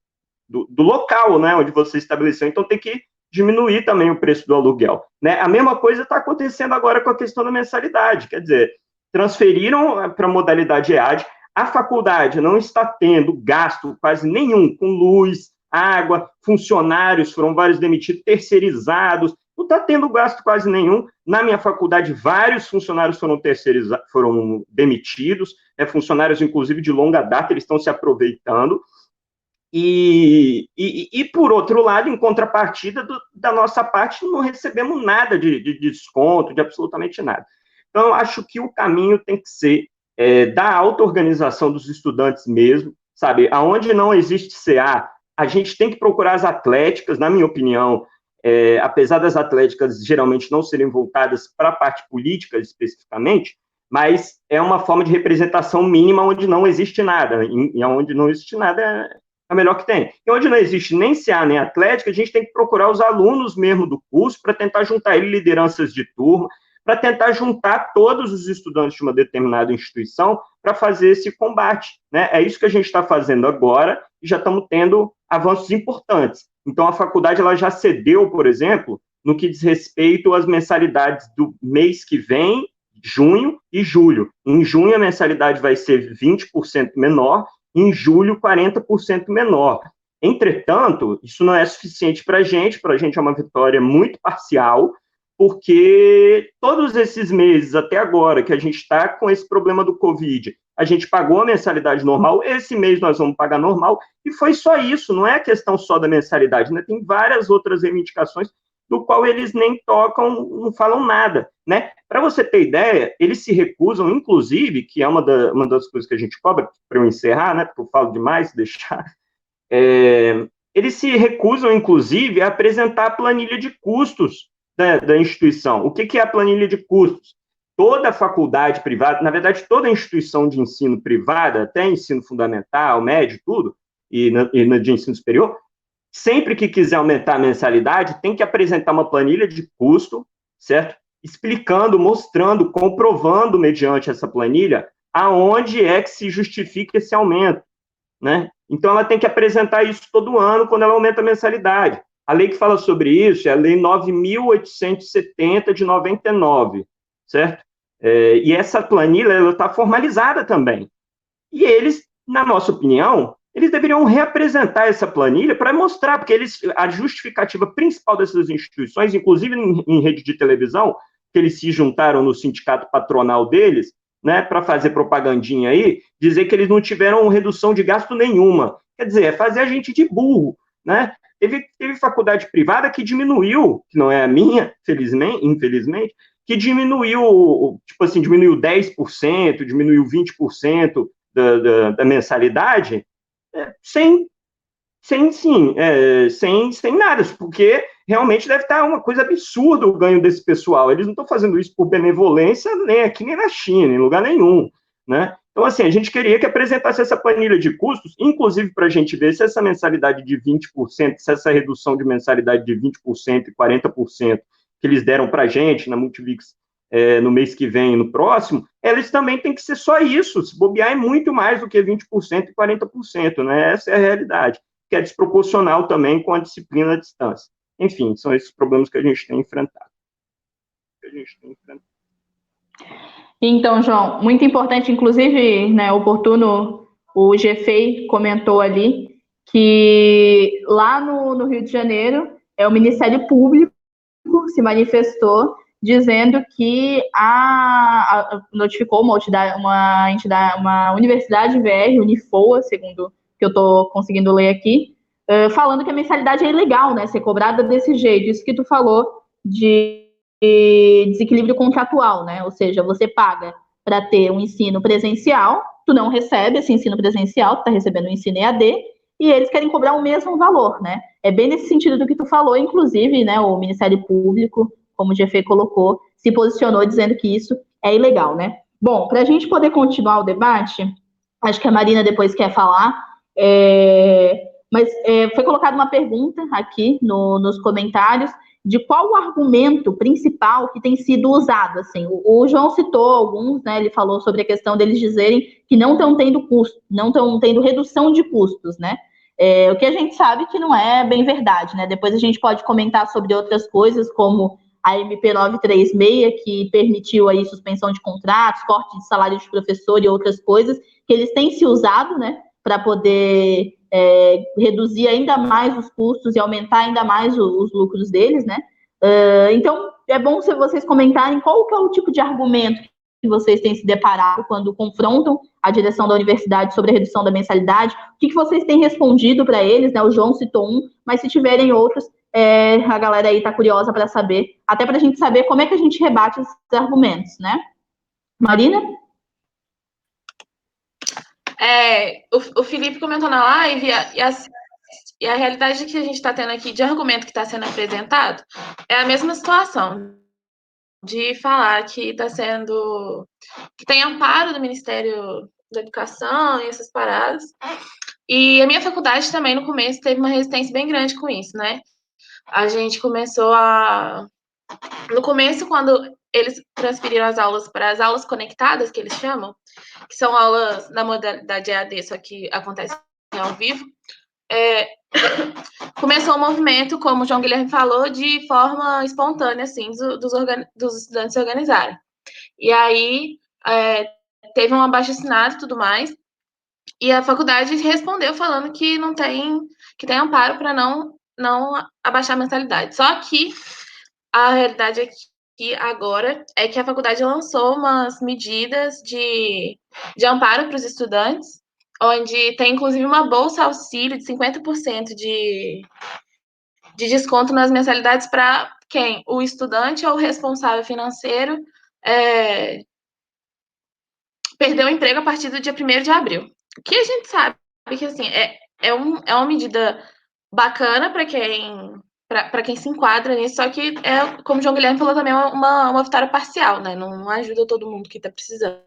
local, né, onde você estabeleceu. Então, tem que diminuir também o preço do aluguel, né? A mesma coisa está acontecendo agora com a questão da mensalidade, quer dizer, transferiram para a modalidade EAD, a faculdade não está tendo gasto quase nenhum com luz, água, funcionários, foram vários demitidos, terceirizados, não está tendo gasto quase nenhum. Na minha faculdade, vários funcionários foram demitidos, funcionários, inclusive, de longa data, eles estão se aproveitando. E, por outro lado, em contrapartida da nossa parte, não recebemos nada de desconto, de absolutamente nada. Então, eu acho que o caminho tem que ser da auto-organização dos estudantes mesmo, sabe? Aonde não existe CA, a gente tem que procurar as atléticas, na minha opinião, apesar das atléticas geralmente não serem voltadas para a parte política especificamente, mas é uma forma de representação mínima onde não existe nada, e onde não existe nada é o melhor que tem. E onde não existe nem CA nem atlética, a gente tem que procurar os alunos mesmo do curso para tentar juntar ele lideranças de turma, para tentar juntar todos os estudantes de uma determinada instituição para fazer esse combate, né? É isso que a gente está fazendo agora e já estamos tendo avanços importantes. Então, a faculdade ela já cedeu, por exemplo, no que diz respeito às mensalidades do mês que vem, junho e julho. Em junho, a mensalidade vai ser 20% menor, em julho, 40% menor. Entretanto, isso não é suficiente para a gente é uma vitória muito parcial, porque todos esses meses até agora que a gente está com esse problema do Covid, a gente pagou a mensalidade normal, esse mês nós vamos pagar normal, e foi só isso, não é questão só da mensalidade, né? Tem várias outras reivindicações do qual eles nem tocam, não falam nada, né? Para você ter ideia, eles se recusam, inclusive, que é uma das coisas que a gente cobra, para eu encerrar, né, porque eu falo demais, deixar, eles se recusam, inclusive, a apresentar a planilha de custos da instituição. O que é a planilha de custos? Toda faculdade privada, na verdade, toda instituição de ensino privada, até ensino fundamental, médio, tudo, e de ensino superior, sempre que quiser aumentar a mensalidade, tem que apresentar uma planilha de custo, certo? Explicando, mostrando, comprovando, mediante essa planilha, aonde é que se justifica esse aumento, né? Então, ela tem que apresentar isso todo ano, quando ela aumenta a mensalidade. A lei que fala sobre isso é a Lei 9.870, de 99, certo? E essa planilha está formalizada também. E eles, na nossa opinião, eles deveriam reapresentar essa planilha para mostrar, porque a justificativa principal dessas instituições, inclusive em rede de televisão, que eles se juntaram no sindicato patronal deles, né, para fazer propagandinha aí, dizer que eles não tiveram redução de gasto nenhuma. Quer dizer, é fazer a gente de burro, né? Teve faculdade privada que diminuiu, que não é a minha, infelizmente, que diminuiu, tipo assim, diminuiu 10%, diminuiu 20% da mensalidade, sem nada, porque realmente deve estar uma coisa absurda o ganho desse pessoal. Eles não estão fazendo isso por benevolência nem aqui nem na China, em lugar nenhum, né? Então, assim, a gente queria que apresentasse essa planilha de custos, inclusive para a gente ver se essa mensalidade de 20%, se essa redução de mensalidade de 20% e 40% que eles deram para a gente na Multivix no mês que vem e no próximo, eles também têm que ser só isso. Se bobear é muito mais do que 20% e 40%, né? Essa é a realidade, que é desproporcional também com a disciplina à distância. Enfim, são esses problemas que a gente tem enfrentado. Então, João, muito importante, inclusive, né, oportuno, o GFEI comentou ali que lá no Rio de Janeiro, o Ministério Público se manifestou dizendo que notificou uma universidade VR, Unifoa, segundo que eu estou conseguindo ler aqui, falando que a mensalidade é ilegal, né, ser cobrada desse jeito. Isso que tu falou de desequilíbrio contratual, né? Ou seja, você paga para ter um ensino presencial, tu não recebe esse ensino presencial, tu está recebendo um ensino EAD, e eles querem cobrar o mesmo valor, né? É bem nesse sentido do que tu falou, inclusive, né, o Ministério Público, como o GFE colocou, se posicionou dizendo que isso é ilegal, né? Bom, para a gente poder continuar o debate, acho que a Marina depois quer falar, mas foi colocada uma pergunta aqui nos comentários de qual o argumento principal que tem sido usado. Assim, o João citou alguns, né? Ele falou sobre a questão deles dizerem que não estão tendo custo, não estão tendo redução de custos, né? O que a gente sabe que não é bem verdade, né? Depois a gente pode comentar sobre outras coisas, como a MP 936, que permitiu aí suspensão de contratos, corte de salário de professor e outras coisas, que eles têm se usado, né? Para poder reduzir ainda mais os custos e aumentar ainda mais os lucros deles, né? Então, é bom se vocês comentarem qual que é o tipo de argumento que vocês têm se deparado quando confrontam a direção da universidade sobre a redução da mensalidade, o que vocês têm respondido para eles, né? O João citou um, mas se tiverem outros, a galera aí está curiosa para saber, até para a gente saber como é que a gente rebate esses argumentos, né? Marina? O Felipe comentou na live e a realidade que a gente está tendo aqui de argumento que está sendo apresentado é a mesma situação de falar que está sendo que tem amparo do Ministério da Educação e essas paradas. E a minha faculdade também no começo teve uma resistência bem grande com isso, né? A gente começou no começo, quando eles transferiram as aulas para as aulas conectadas, que eles chamam, que são aulas na modalidade EAD, só que acontece ao vivo, começou um movimento, como o João Guilherme falou, de forma espontânea, assim, dos estudantes se organizarem. E aí, teve um abaixo-assinado e tudo mais, e a faculdade respondeu falando que não tem, que tem amparo para não abaixar a mensalidade. Só que a realidade aqui agora é que a faculdade lançou umas medidas de amparo para os estudantes, onde tem inclusive uma bolsa auxílio de 50% de desconto nas mensalidades para quem? O estudante ou o responsável financeiro perdeu o emprego a partir do dia 1º de abril. O que a gente sabe que assim, é uma medida bacana para quem se enquadra nisso, só que como o João Guilherme falou também, é uma vitória parcial, né? Não ajuda todo mundo que está precisando.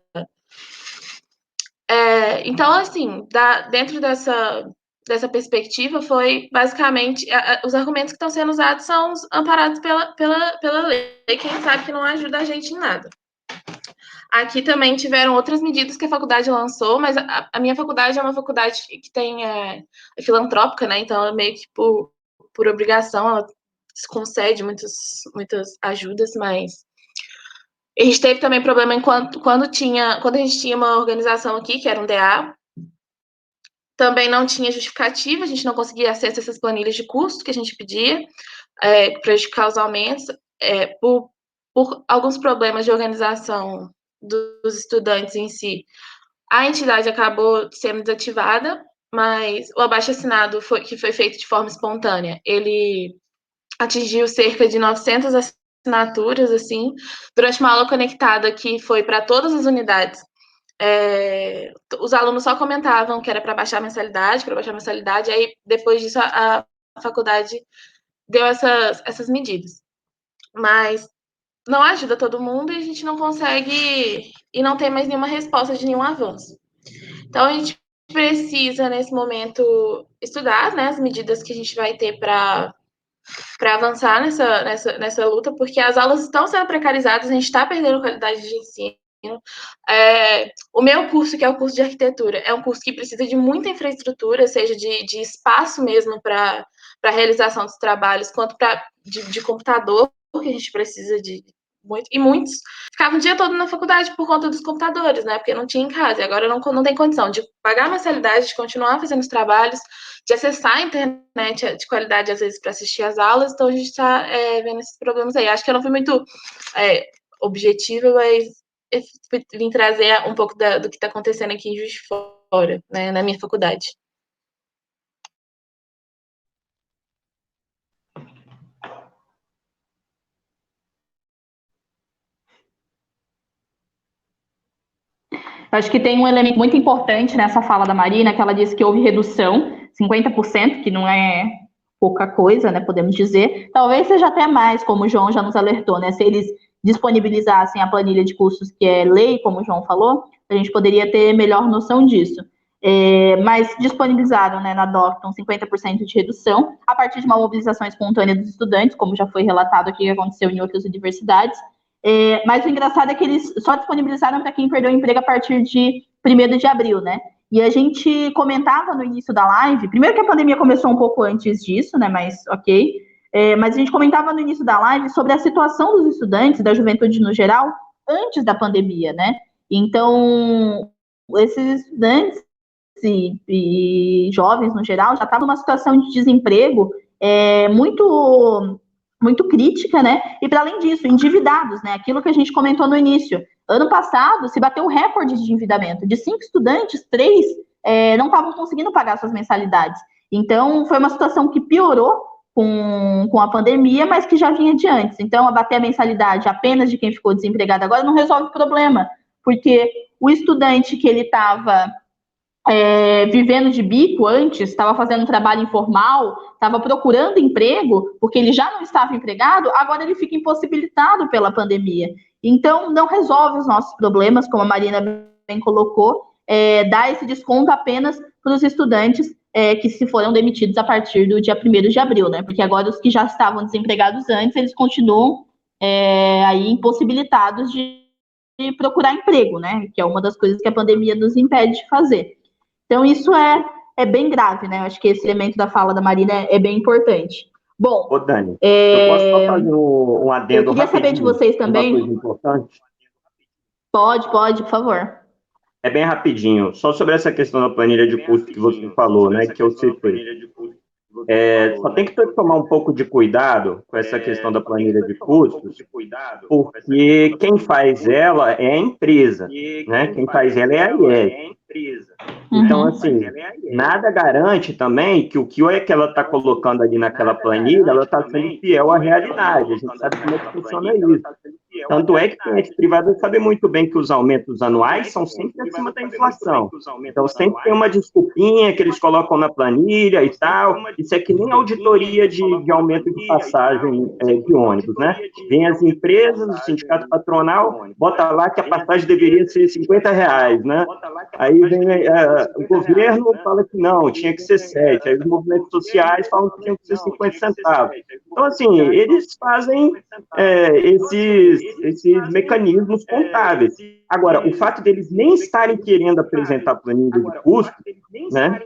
Então, assim, dentro dessa perspectiva, foi basicamente os argumentos que estão sendo usados são os amparados pela lei, quem sabe que não ajuda a gente em nada. Aqui também tiveram outras medidas que a faculdade lançou, mas a minha faculdade é uma faculdade que tem é filantrópica, né? Então, é meio que por obrigação, ela concede muitas ajudas, mas a gente teve também problema quando a gente tinha uma organização aqui, que era um DA, também não tinha justificativa, a gente não conseguia acesso a essas planilhas de custo que a gente pedia, para justificar os aumentos, por alguns problemas de organização dos estudantes em si. A entidade acabou sendo desativada, mas o abaixo-assinado que foi feito de forma espontânea, ele atingiu cerca de 900 assinaturas, assim, durante uma aula conectada que foi para todas as unidades. Os alunos só comentavam que era para baixar a mensalidade, aí depois disso a faculdade deu essas medidas. Mas não ajuda todo mundo e a gente não consegue, e não tem mais nenhuma resposta de nenhum avanço. Então, a gente precisa, nesse momento, estudar, né, as medidas que a gente vai ter para avançar nessa luta, porque as aulas estão sendo precarizadas, a gente está perdendo qualidade de ensino. O meu curso, que é o curso de arquitetura, é um curso que precisa de muita infraestrutura, seja de espaço mesmo para a realização dos trabalhos, quanto de computador, que a gente precisa de muito, e muitos ficavam o dia todo na faculdade por conta dos computadores, né? Porque não tinha em casa, e agora não tem condição de pagar a mensalidade, de continuar fazendo os trabalhos, de acessar a internet de qualidade, às vezes, para assistir às aulas, então a gente está vendo esses problemas aí. Acho que eu não fui muito objetiva, mas vim trazer um pouco do que está acontecendo aqui em Juiz de Fora, né, na minha faculdade. Acho que tem um elemento muito importante nessa fala da Marina, que ela disse que houve redução, 50%, que não é pouca coisa, né, podemos dizer. Talvez seja até mais, como o João já nos alertou, né, se eles disponibilizassem a planilha de custos, que é lei, como o João falou, a gente poderia ter melhor noção disso. Mas disponibilizaram, né, na Docton 50% de redução, a partir de uma mobilização espontânea dos estudantes, como já foi relatado aqui que aconteceu em outras universidades. Mas o engraçado é que eles só disponibilizaram para quem perdeu o emprego a partir de 1º de abril, né? E a gente comentava no início da live, primeiro que a pandemia começou um pouco antes disso, né? Mas ok. Mas a gente comentava no início da live sobre a situação dos estudantes, da juventude no geral, antes da pandemia, né? Então, esses estudantes e jovens no geral já estavam numa situação de desemprego muito crítica, né? E para além disso, endividados, né? Aquilo que a gente comentou no início. Ano passado, se bateu um recorde de endividamento. De 5 estudantes, 3 não estavam conseguindo pagar suas mensalidades. Então, foi uma situação que piorou com a pandemia, mas que já vinha de antes. Então, abater a mensalidade apenas de quem ficou desempregado agora não resolve o problema, porque o estudante que ele estava vivendo de bico antes, estava fazendo trabalho informal, estava procurando emprego, porque ele já não estava empregado, agora ele fica impossibilitado pela pandemia. Então, não resolve os nossos problemas, como a Marina bem colocou, dar esse desconto apenas para os estudantes que se foram demitidos a partir do dia 1º de abril, né? Porque agora os que já estavam desempregados antes, eles continuam aí impossibilitados de procurar emprego, né? Que é uma das coisas que a pandemia nos impede de fazer. Então, isso é bem grave, né? Eu acho que esse elemento da fala da Marina é bem importante. Bom, Ô, Dani, eu posso só fazer um adendo eu queria saber de vocês também. Uma coisa importante? Pode, por favor. É bem rapidinho, só sobre essa questão da planilha de custo que você falou, né, que eu citei. Só tem que tomar um pouco de cuidado com essa questão da planilha de custos, porque quem faz ela é a empresa, né? Quem faz ela é a IES. Então, assim, nada garante também que o que ela está colocando ali naquela planilha, ela está sendo fiel à realidade. A gente sabe como é que funciona isso. Tanto é que cliente privado sabe muito bem que os aumentos anuais são sempre acima da inflação. Então, sempre tem uma desculpinha que eles colocam na planilha e tal. Isso é que nem auditoria de aumento de passagem de ônibus, né? Vem as empresas, o sindicato patronal, bota lá que a passagem deveria ser R$50, né? Aí vem o governo fala que não, tinha que ser 7. Aí os movimentos sociais falam que tinha que ser 50 centavos. Então, assim, eles fazem esses esses mecanismos contábeis. Agora, o fato deles nem estarem querendo apresentar planilha de custo, né,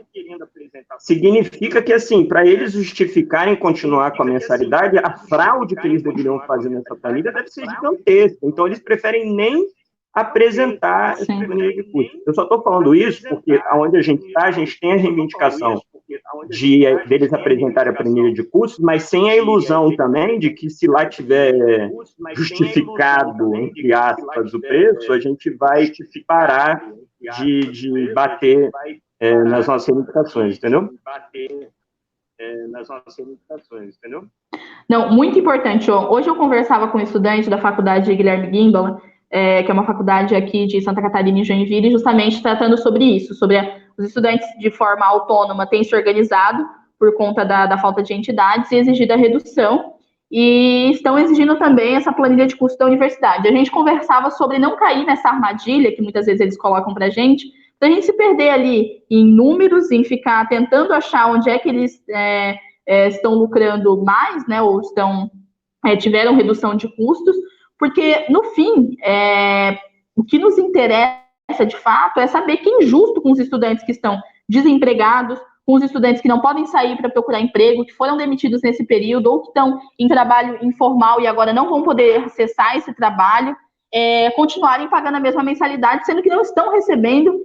significa que, assim, para eles justificarem continuar com a mensalidade, a fraude que eles deveriam fazer nessa planilha deve ser gigantesca. Então, eles preferem nem apresentar essa planilha de custo. Eu só estou falando isso porque, onde a gente está, a gente tem a reivindicação deles apresentarem a planilha de custos, mas sem a ilusão também de que, se lá tiver justificado, entre aspas, o preço, a gente vai parar de bater nas nossas reivindicações, entendeu? Não, muito importante, João. Hoje eu conversava com um estudante da faculdade de Guilherme Guimbala, que é uma faculdade aqui de Santa Catarina e Joinville, justamente tratando sobre isso, sobre os estudantes de forma autônoma têm se organizado por conta da falta de entidades e exigido a redução, e estão exigindo também essa planilha de custo da universidade. A gente conversava sobre não cair nessa armadilha que muitas vezes eles colocam para a gente se perder ali em números, em ficar tentando achar onde é que eles estão lucrando mais, né, ou tiveram redução de custos, porque, no fim, o que nos interessa, de fato, é saber que é injusto com os estudantes que estão desempregados, com os estudantes que não podem sair para procurar emprego, que foram demitidos nesse período, ou que estão em trabalho informal e agora não vão poder acessar esse trabalho, continuarem pagando a mesma mensalidade, sendo que não estão recebendo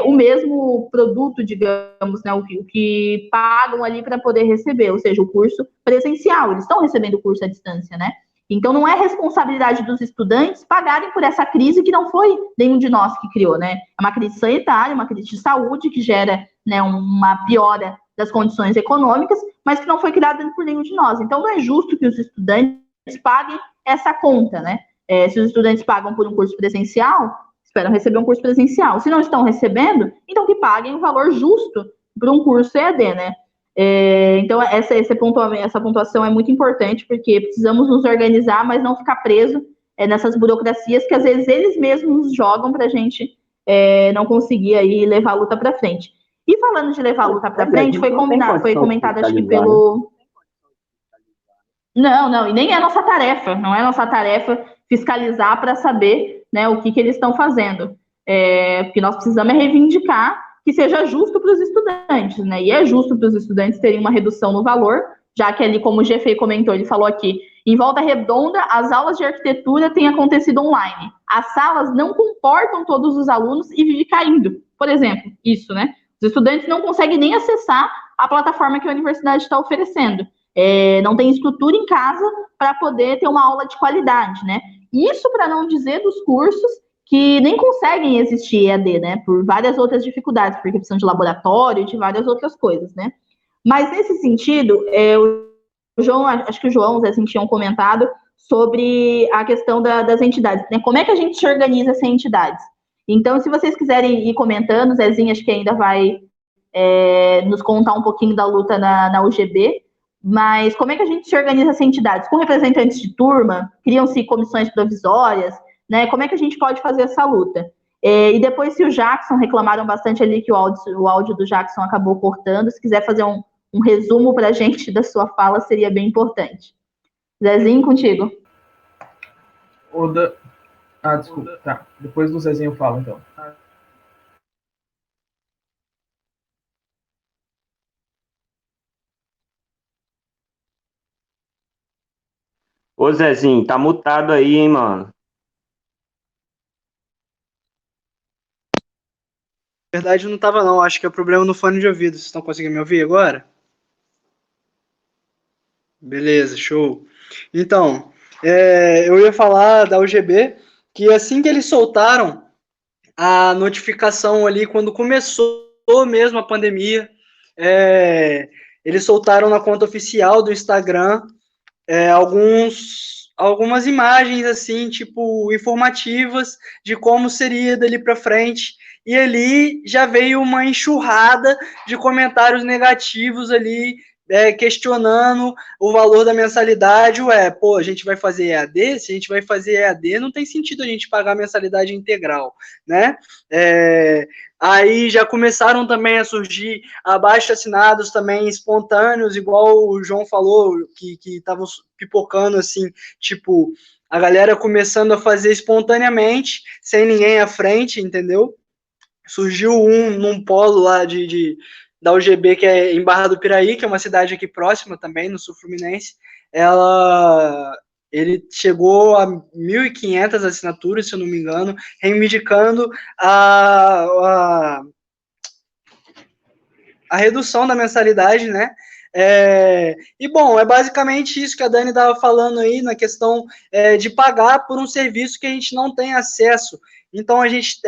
o mesmo produto, digamos, né, o que pagam ali para poder receber, ou seja, o curso presencial. Eles estão recebendo o curso à distância, né? Então, não é responsabilidade dos estudantes pagarem por essa crise que não foi nenhum de nós que criou, né? É uma crise sanitária, uma crise de saúde que gera, né, uma piora das condições econômicas, mas que não foi criada por nenhum de nós. Então, não é justo que os estudantes paguem essa conta, né? Se os estudantes pagam por um curso presencial, esperam receber um curso presencial. Se não estão recebendo, então que paguem o valor justo para um curso EAD, né? Então, essa pontuação é muito importante, porque precisamos nos organizar, mas não ficar preso nessas burocracias que, às vezes, eles mesmos jogam para a gente não conseguir aí levar a luta para frente. E falando de levar a luta para frente, foi comentado, acho que pelo... Não, e nem é nossa tarefa, não é nossa tarefa fiscalizar para saber, né, o que eles estão fazendo. Porque nós precisamos reivindicar que seja justo para os estudantes, né? E é justo para os estudantes terem uma redução no valor, já que ali, como o GFEI comentou, ele falou aqui, em Volta Redonda, as aulas de arquitetura têm acontecido online. As salas não comportam todos os alunos e vive caindo. Por exemplo, isso, né? Os estudantes não conseguem nem acessar a plataforma que a universidade está oferecendo. Não tem estrutura em casa para poder ter uma aula de qualidade, né? Isso para não dizer dos cursos que nem conseguem existir EAD, né? Por várias outras dificuldades, porque precisam de laboratório, de várias outras coisas, né? Mas nesse sentido, o João, acho que o João, o Zé, tinham comentado sobre a questão das entidades, né? Como é que a gente se organiza sem entidades? Então, se vocês quiserem ir comentando, Zezinho acho que ainda vai nos contar um pouquinho da luta na UGB, mas como é que a gente se organiza sem entidades? Com representantes de turma, criam-se comissões provisórias, né? Como é que a gente pode fazer essa luta? E depois, se o Jackson, reclamaram bastante ali que o áudio do Jackson acabou cortando, se quiser fazer um resumo para a gente da sua fala, seria bem importante. Zezinho, contigo. Desculpa, tá. Depois do Zezinho eu falo, então. Ô, Zezinho, tá mutado aí, hein, mano? Na verdade, não tava não. Acho que é o problema no fone de ouvido. Vocês estão conseguindo me ouvir agora? Beleza, show. Então, eu ia falar da UGB, que assim que eles soltaram a notificação ali, quando começou mesmo a pandemia, eles soltaram na conta oficial do Instagram algumas imagens, assim, tipo, informativas de como seria dali para frente, e ali já veio uma enxurrada de comentários negativos ali, questionando o valor da mensalidade. A gente vai fazer EAD? Se a gente vai fazer EAD, não tem sentido a gente pagar a mensalidade integral, né? Aí já começaram também a surgir abaixo-assinados também espontâneos, igual o João falou, que estavam pipocando assim, tipo, a galera começando a fazer espontaneamente, sem ninguém à frente, entendeu? Surgiu num polo lá da UGB, que é em Barra do Piraí, que é uma cidade aqui próxima também, no sul fluminense. Ele chegou a 1.500 assinaturas, se eu não me engano, reivindicando a redução da mensalidade, né? E, bom, é basicamente isso que a Dani estava falando aí, na questão de pagar por um serviço que a gente não tem acesso. Então, a gente,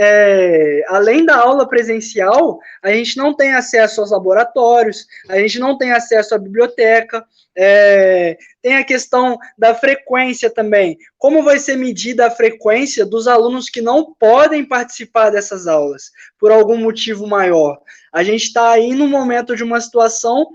além da aula presencial, a gente não tem acesso aos laboratórios, a gente não tem acesso à biblioteca, tem a questão da frequência também. Como vai ser medida a frequência dos alunos que não podem participar dessas aulas, por algum motivo maior? A gente está aí no momento de uma situação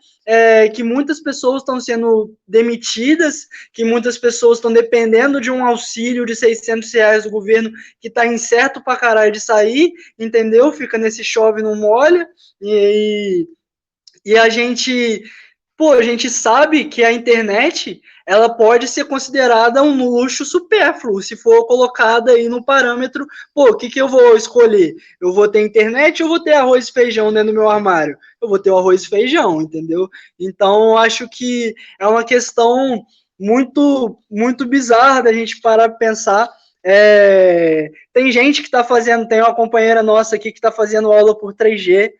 que muitas pessoas estão sendo demitidas, que muitas pessoas estão dependendo de um auxílio de R$600 do governo, que está incerto pra caralho de sair, entendeu? Fica nesse chove não molha, e a gente sabe que a internet, ela pode ser considerada um luxo supérfluo, se for colocada aí no parâmetro, o que eu vou escolher? Eu vou ter internet ou vou ter arroz e feijão dentro do meu armário? Eu vou ter o arroz e feijão, entendeu? Então, acho que é uma questão muito, muito bizarra da gente parar para pensar. Tem gente que está fazendo, tem uma companheira nossa aqui que está fazendo aula por 3G,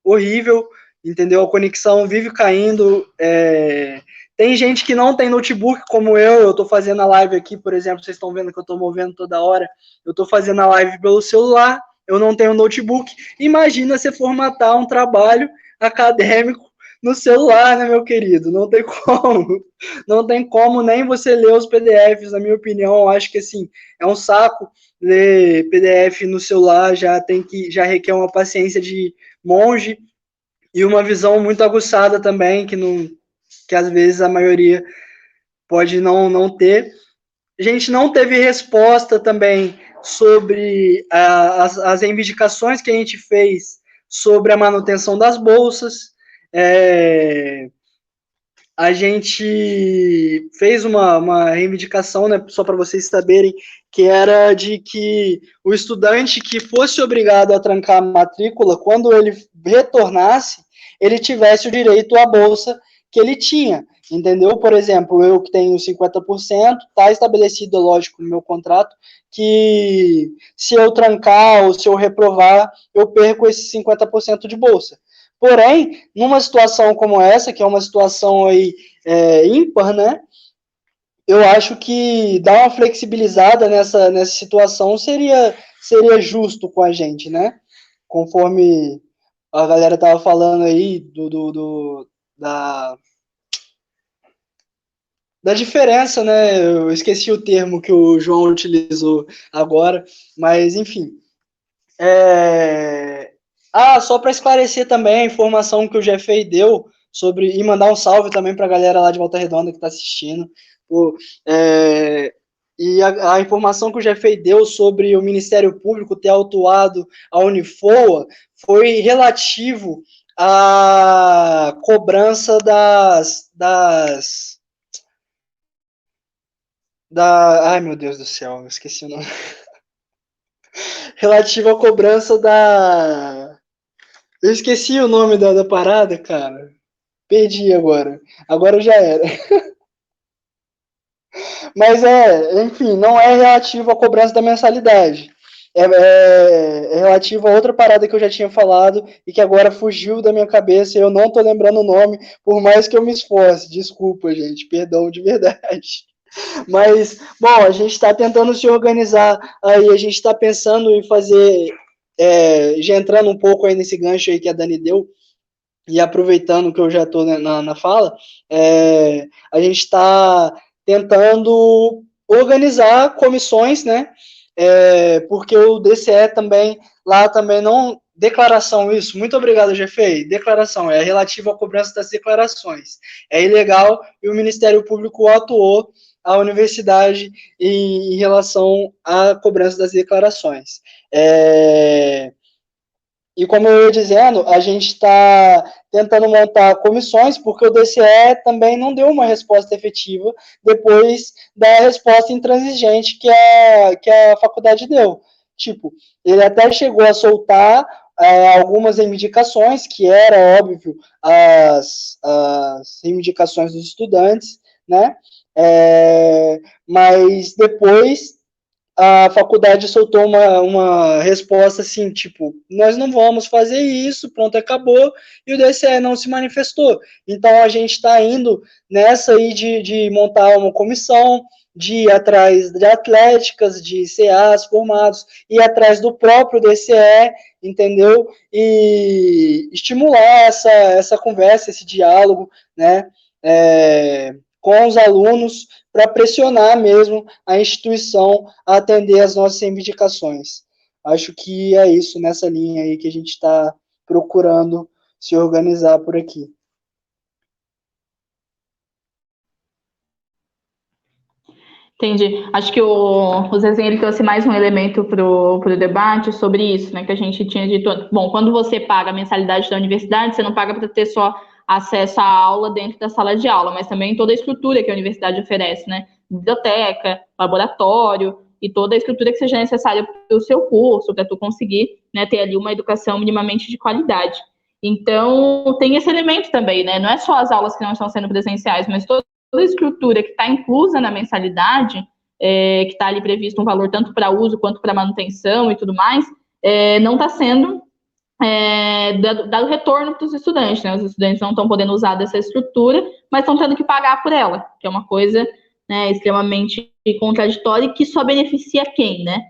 horrível, entendeu? A conexão vive caindo. Tem gente que não tem notebook, como eu estou fazendo a live aqui, por exemplo, vocês estão vendo que eu estou movendo toda hora, eu estou fazendo a live pelo celular, eu não tenho notebook. Imagina você formatar um trabalho acadêmico no celular, né, meu querido? Não tem como. Não tem como nem você ler os PDFs, na minha opinião. Eu acho que, assim, é um saco ler PDF no celular, já requer uma paciência de monge, e uma visão muito aguçada também, que às vezes a maioria pode não ter. A gente não teve resposta também sobre as reivindicações que a gente fez sobre a manutenção das bolsas. A gente fez uma reivindicação, né, só para vocês saberem, que era de que o estudante que fosse obrigado a trancar a matrícula, quando ele retornasse, ele tivesse o direito à bolsa que ele tinha, entendeu? Por exemplo, eu que tenho 50%, está estabelecido, lógico, no meu contrato, que se eu trancar ou se eu reprovar, eu perco esses 50% de bolsa. Porém, numa situação como essa, que é uma situação aí ímpar, né? Eu acho que dar uma flexibilizada nessa situação seria justo com a gente, né? Conforme a galera tava falando aí da diferença, né? Eu esqueci o termo que o João utilizou agora, mas enfim. Só para esclarecer também a informação que o Jeffrey deu sobre, e mandar um salve também para a galera lá de Volta Redonda que está assistindo. E a informação que o Jeffrey deu sobre o Ministério Público ter autuado a Unifoa foi relativo à cobrança ai, meu Deus do céu, eu esqueci o nome. Relativo à cobrança eu esqueci o nome da parada, cara. Perdi agora. Agora já era. Mas enfim, não é relativo à cobrança da mensalidade. É relativo a outra parada que eu já tinha falado e que agora fugiu da minha cabeça e eu não tô lembrando o nome, por mais que eu me esforce. Desculpa, gente. Perdão de verdade. Mas, bom, a gente está tentando se organizar aí, a gente está pensando em fazer, já entrando um pouco aí nesse gancho aí que a Dani deu, e aproveitando que eu já estou na fala, a gente está tentando organizar comissões, né? Porque o DCE também, lá também não... Declaração, isso. Muito obrigado, Jeffrey. Declaração, é relativo à cobrança das declarações. É ilegal e o Ministério Público atuou à universidade em relação à cobrança das declarações. E como eu ia dizendo, a gente está tentando montar comissões, porque o DCE também não deu uma resposta efetiva depois da resposta intransigente que a faculdade deu. Tipo, ele até chegou a soltar algumas reivindicações, que era óbvio as reivindicações dos estudantes, né? Mas depois a faculdade soltou uma resposta assim, tipo, nós não vamos fazer isso, pronto, acabou, e o DCE não se manifestou. Então, a gente está indo nessa aí de montar uma comissão, de ir atrás de atléticas, de CAs formados, ir atrás do próprio DCE, entendeu? E estimular essa conversa, esse diálogo, né, com os alunos, para pressionar mesmo a instituição a atender as nossas reivindicações. Acho que é isso, nessa linha aí que a gente está procurando se organizar por aqui. Entendi. Acho que o Zezinho ele trouxe mais um elemento para o debate sobre isso, né? Que a gente tinha dito. Bom, quando você paga a mensalidade da universidade, você não paga para ter só acesso à aula dentro da sala de aula, mas também toda a estrutura que a universidade oferece, né? Biblioteca, laboratório e toda a estrutura que seja necessária para o seu curso, para tu conseguir, né, ter ali uma educação minimamente de qualidade. Então, tem esse elemento também, né? Não é só as aulas que não estão sendo presenciais, mas toda a estrutura que está inclusa na mensalidade, que está ali previsto um valor tanto para uso quanto para manutenção e tudo mais, não está sendo dado retorno para os estudantes, né? Os estudantes não estão podendo usar dessa estrutura, mas estão tendo que pagar por ela, que é uma coisa, né, extremamente contraditória e que só beneficia quem, né?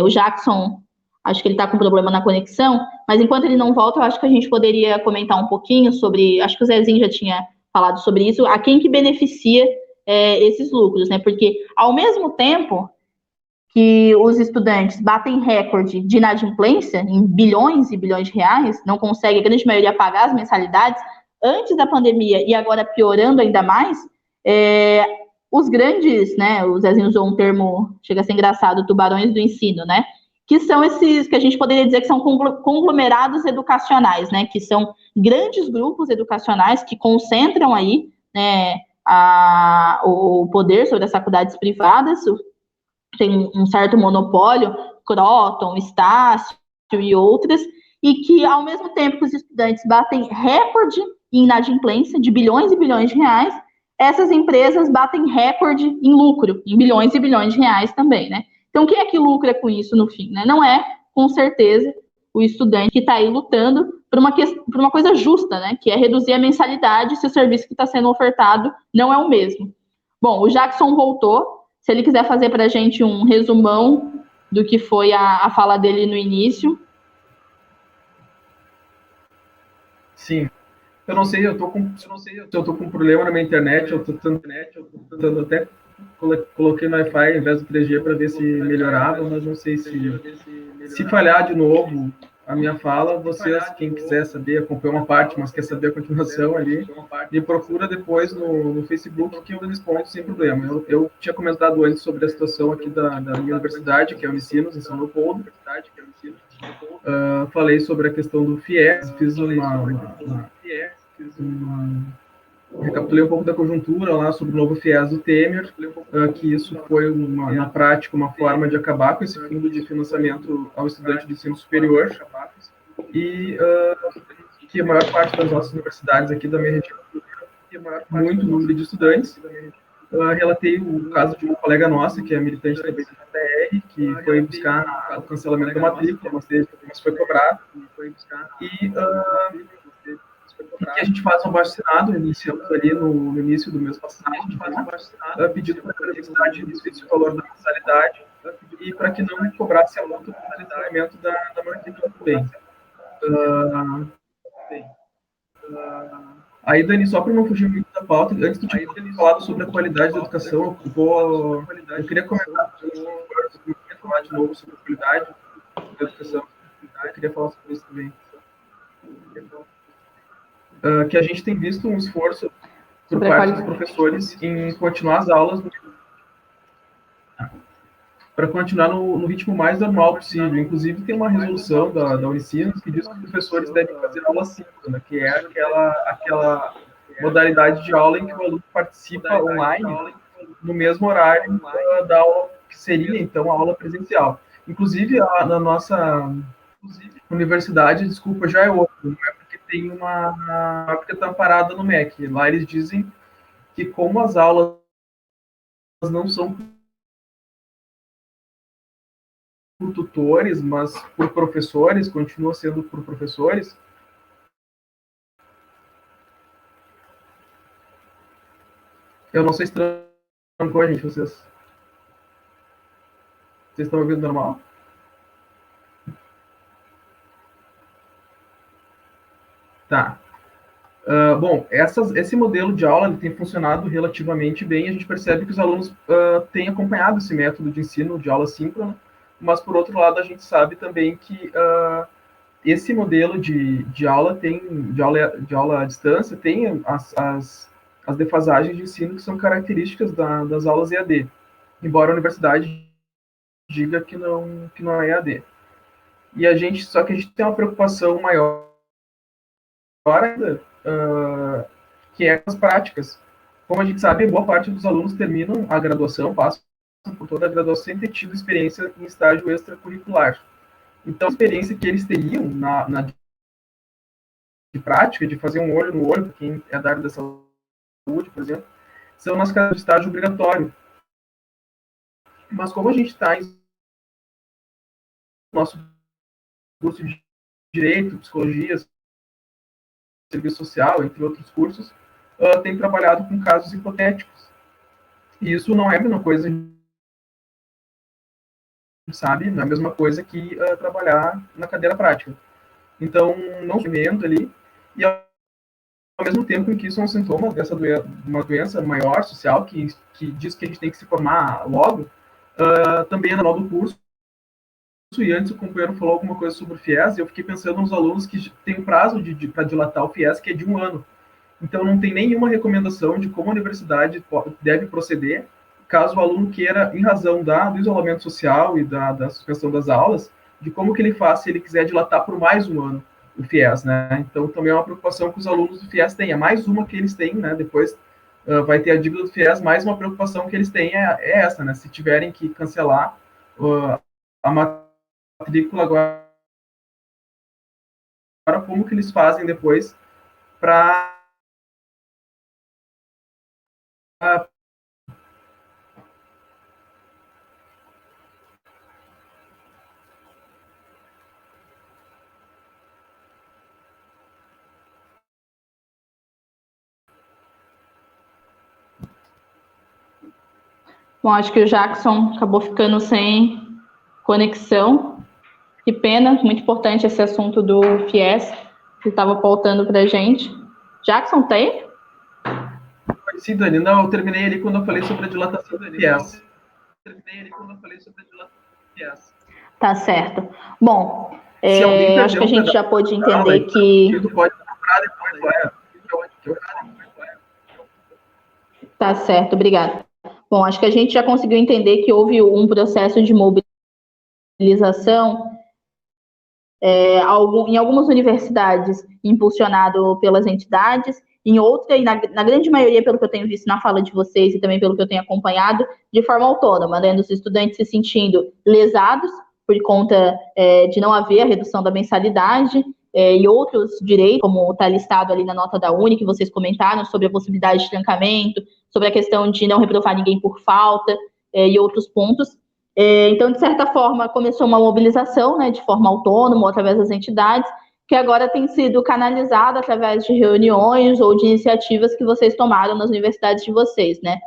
O Jackson, acho que ele está com problema na conexão, mas enquanto ele não volta, eu acho que a gente poderia comentar um pouquinho sobre, acho que o Zezinho já tinha falado sobre isso, a quem que beneficia esses lucros, né? Porque ao mesmo tempo que os estudantes batem recorde de inadimplência em bilhões e bilhões de reais, não consegue a grande maioria pagar as mensalidades, antes da pandemia e agora piorando ainda mais, os grandes, né, o Zezinho usou um termo, chega a ser engraçado, tubarões do ensino, né, que são esses, que a gente poderia dizer que são conglomerados educacionais, né, que são grandes grupos educacionais que concentram aí, né, o poder sobre as faculdades privadas, tem um certo monopólio, Croton, Estácio e outras, e que, ao mesmo tempo que os estudantes batem recorde em inadimplência de bilhões e bilhões de reais, essas empresas batem recorde em lucro, em bilhões e bilhões de reais também, né? Então, quem é que lucra com isso no fim, né? Não é, com certeza, o estudante que está aí lutando por uma coisa justa, né? Que é reduzir a mensalidade se o serviço que está sendo ofertado não é o mesmo. Bom, o Jackson voltou. Se ele quiser fazer para a gente um resumão do que foi a fala dele no início. Sim. Eu não sei, eu tô com um problema na minha internet, eu tô tentando até coloquei no Wi-Fi ao invés do 3G para ver se melhorava, mas não sei se falhar de novo a minha fala, vocês, quem quiser saber, acompanha uma parte, mas quer saber a continuação ali, me procura depois no Facebook que eu respondo sem problema. Eu tinha comentado antes sobre a situação aqui da minha universidade, que é a Unicinos, em São Leopoldo. Falei sobre a questão do FIES, fiz recapitulei um pouco da conjuntura lá sobre o novo FIES do Temer, que isso foi, na prática, uma forma de acabar com esse fundo de financiamento ao estudante de ensino superior, e que a maior parte das nossas universidades aqui da minha região tem muito número de estudantes. Relatei o caso de uma colega nossa, que é militante também da TR, que foi buscar o cancelamento da matrícula, mas foi cobrado, e que a gente faz um abaixo-assinado, iniciamos ali no início do mês passado, pedindo para a universidade reduzir o valor da mensalidade e para que não cobrasse a multa do cancelamento da matrícula também. Aí, Dani, só para não fugir muito da pauta, antes de ter falado sobre a qualidade da educação, eu queria comentar de novo sobre a qualidade da educação. Eu queria falar sobre isso também. Que a gente tem visto um esforço por parte dos professores em continuar as aulas. para continuar no ritmo mais normal possível. Inclusive, tem uma resolução da Unicinos que diz que os professores devem fazer aula síncrona, que é aquela modalidade de aula em que o aluno participa online no mesmo horário da aula que seria, então, a aula presencial. Inclusive, na nossa universidade, desculpa, já é outro, não é porque tem porque está parada no MEC. Lá eles dizem que como as aulas não são por tutores, mas por professores, continua sendo por professores. Eu não sei se trancou, gente, vocês estão ouvindo normal? Tá. Bom, esse modelo de aula ele tem funcionado relativamente bem. A gente percebe que os alunos têm acompanhado esse método de ensino de aula síncrona, mas, por outro lado, a gente sabe também que esse modelo de aula de aula à distância tem as defasagens de ensino que são características das aulas EAD, embora a universidade diga que não é EAD. Só que a gente tem uma preocupação maior ainda, que é as práticas. Como a gente sabe, boa parte dos alunos terminam a graduação, passam por toda a graduação sem ter tido experiência em estágio extracurricular. Então, a experiência que eles teriam de prática, de fazer um olho no olho, para quem é da área da saúde, por exemplo, são nas cadeiras de estágio obrigatório. Mas como a gente está em nosso curso de Direito, Psicologia, Serviço Social, entre outros cursos, tem trabalhado com casos hipotéticos. E isso não é a mesma coisa, sabe? Não é a mesma coisa que trabalhar na cadeira prática. Então, não sofrimento ali, e ao mesmo tempo em que isso é um sintoma uma doença maior, social, que diz que a gente tem que se formar logo, também é normal do curso. E antes o companheiro falou alguma coisa sobre o FIES, e eu fiquei pensando nos alunos que têm um prazo para dilatar o FIES, que é de 1 ano. Então, não tem nenhuma recomendação de como a universidade deve proceder, caso o aluno queira, em razão do isolamento social e da suspensão das aulas, de como que ele faz se ele quiser dilatar por mais 1 ano o FIES, né? Então, também é uma preocupação que os alunos do FIES têm. É mais uma que eles têm, né? Depois vai ter a dívida do FIES, mais uma preocupação que eles têm é essa, né? Se tiverem que cancelar a matrícula agora, como que eles fazem depois para Bom, acho que o Jackson acabou ficando sem conexão. Que pena, muito importante esse assunto do FIES, que estava pautando para a gente. Jackson, tá aí? Sim, Dani. Não, eu terminei ali quando eu falei sobre a dilatação do FIES. Tá certo. Bom, acho que a gente já pôde entender aula, que... Pode comprar depois, Tá certo, obrigada. Bom, acho que a gente já conseguiu entender que houve um processo de mobilização em algumas universidades impulsionado pelas entidades, em outra, e na grande maioria, pelo que eu tenho visto na fala de vocês e também pelo que eu tenho acompanhado, de forma autônoma, né, dos estudantes se sentindo lesados por conta de não haver a redução da mensalidade, e outros direitos, como está listado ali na nota da Uni, que vocês comentaram, sobre a possibilidade de trancamento, sobre a questão de não reprovar ninguém por falta, e outros pontos. Então, de certa forma, começou uma mobilização, né, de forma autônoma, através das entidades, que agora tem sido canalizada através de reuniões ou de iniciativas que vocês tomaram nas universidades de vocês, né?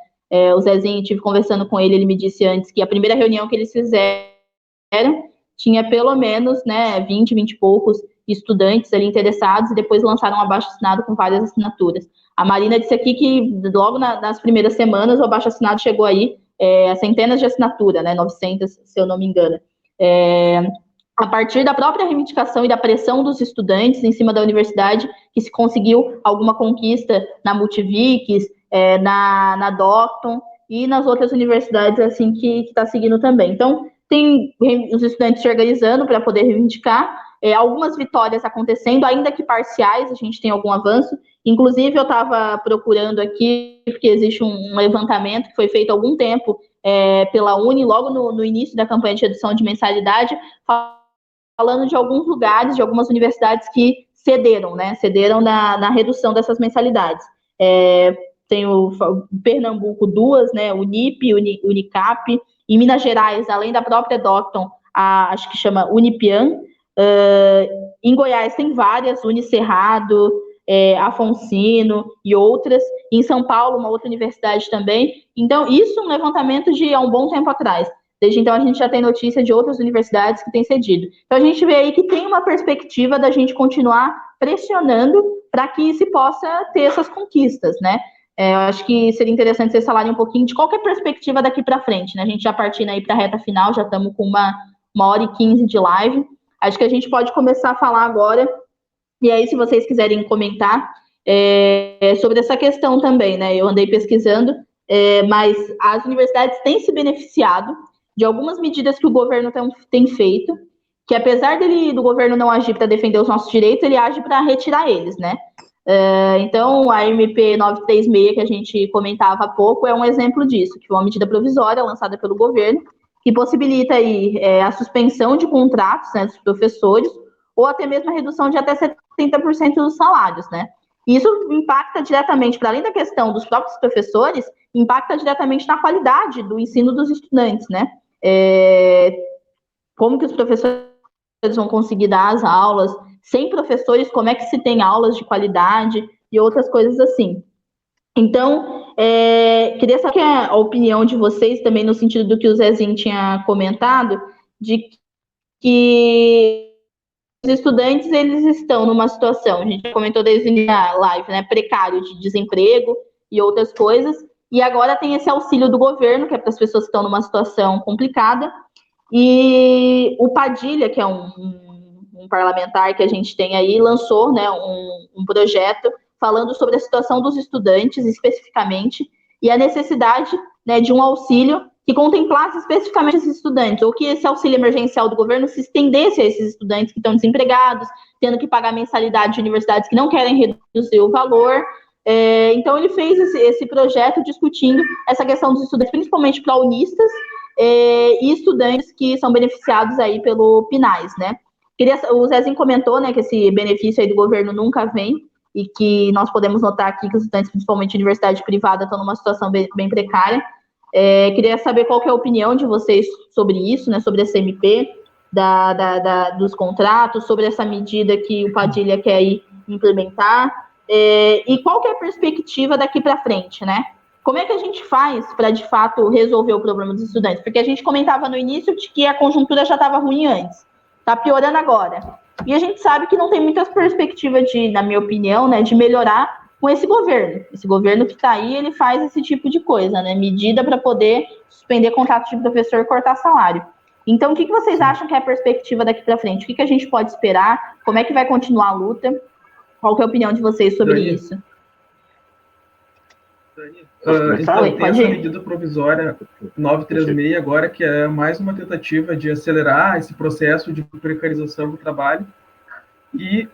O Zezinho, estive conversando com ele, ele me disse antes que a primeira reunião que eles fizeram tinha pelo menos, né, 20 e poucos estudantes ali interessados, e depois lançaram um abaixo-assinado com várias assinaturas. A Marina disse aqui que logo nas primeiras semanas o abaixo-assinado chegou aí a centenas de assinaturas, né, 900, se eu não me engano. A partir da própria reivindicação e da pressão dos estudantes em cima da universidade, que se conseguiu alguma conquista na Multivics, na Docton, e nas outras universidades assim que está seguindo também. Então, tem os estudantes se organizando para poder reivindicar, algumas vitórias acontecendo, ainda que parciais, a gente tem algum avanço. Inclusive, eu estava procurando aqui, porque existe um levantamento que foi feito há algum tempo pela Uni, logo no início da campanha de redução de mensalidade, falando de alguns lugares, de algumas universidades que cederam, né? Cederam na redução dessas mensalidades. Tem o Pernambuco, duas, né? Unip, Unicap. Em Minas Gerais, além da própria Docton, acho que chama Unipian. Em Goiás tem várias, Unicerrado, Afonsino e outras. Em São Paulo, uma outra universidade também. Então, isso é um levantamento de há um bom tempo atrás. Desde então, a gente já tem notícia de outras universidades que têm cedido. Então, a gente vê aí que tem uma perspectiva da gente continuar pressionando para que se possa ter essas conquistas, né? Eu acho que seria interessante vocês falarem um pouquinho de qual que é a perspectiva daqui para frente, né? A gente já partindo aí para a reta final, já estamos com uma hora e 15 de live. Acho que a gente pode começar a falar agora, e aí se vocês quiserem comentar sobre essa questão também, né? Eu andei pesquisando, mas as universidades têm se beneficiado de algumas medidas que o governo tem feito, que apesar do governo não agir para defender os nossos direitos, ele age para retirar eles, né? Então, a MP 936, que a gente comentava há pouco, é um exemplo disso, que foi uma medida provisória lançada pelo governo, que possibilita aí, a suspensão de contratos, né, dos professores, ou até mesmo a redução de até 70% dos salários, né? Isso impacta diretamente, para além da questão dos próprios professores, impacta diretamente na qualidade do ensino dos estudantes, né? Como que os professores vão conseguir dar as aulas? Sem professores, como é que se tem aulas de qualidade e outras coisas assim. Então, queria saber a opinião de vocês também no sentido do que o Zezinho tinha comentado, de que os estudantes, eles estão numa situação, a gente comentou desde a live, né, precário de desemprego e outras coisas, e agora tem esse auxílio do governo, que é para as pessoas que estão numa situação complicada, e o Padilha, que é um parlamentar que a gente tem aí, lançou, né, um projeto falando sobre a situação dos estudantes especificamente e a necessidade, né, de um auxílio que contemplasse especificamente esses estudantes, ou que esse auxílio emergencial do governo se estendesse a esses estudantes que estão desempregados, tendo que pagar mensalidade de universidades que não querem reduzir o valor. Então, ele fez esse projeto discutindo essa questão dos estudantes, principalmente paulistas, e estudantes que são beneficiados aí pelo PNAES, né? O Zezinho comentou, né, que esse benefício aí do governo nunca vem, e que nós podemos notar aqui que os estudantes, principalmente de universidade privada, estão numa situação bem precária. Queria saber qual que é a opinião de vocês sobre isso, né, sobre essa MP, dos contratos, sobre essa medida que o Padilha quer implementar, e qual que é a perspectiva daqui para frente, né? Como é que a gente faz para, de fato, resolver o problema dos estudantes? Porque a gente comentava no início de que a conjuntura já estava ruim antes, está piorando agora. E a gente sabe que não tem muitas perspectivas na minha opinião, né, de melhorar com esse governo. Esse governo que está aí, ele faz esse tipo de coisa, né? Medida para poder suspender contrato de professor e cortar salário. Então, o que vocês acham que é a perspectiva daqui para frente? O que a gente pode esperar? Como é que vai continuar a luta? Qual que é a opinião de vocês sobre isso? Então, tem essa medida provisória 936 agora, que é mais uma tentativa de acelerar esse processo de precarização do trabalho e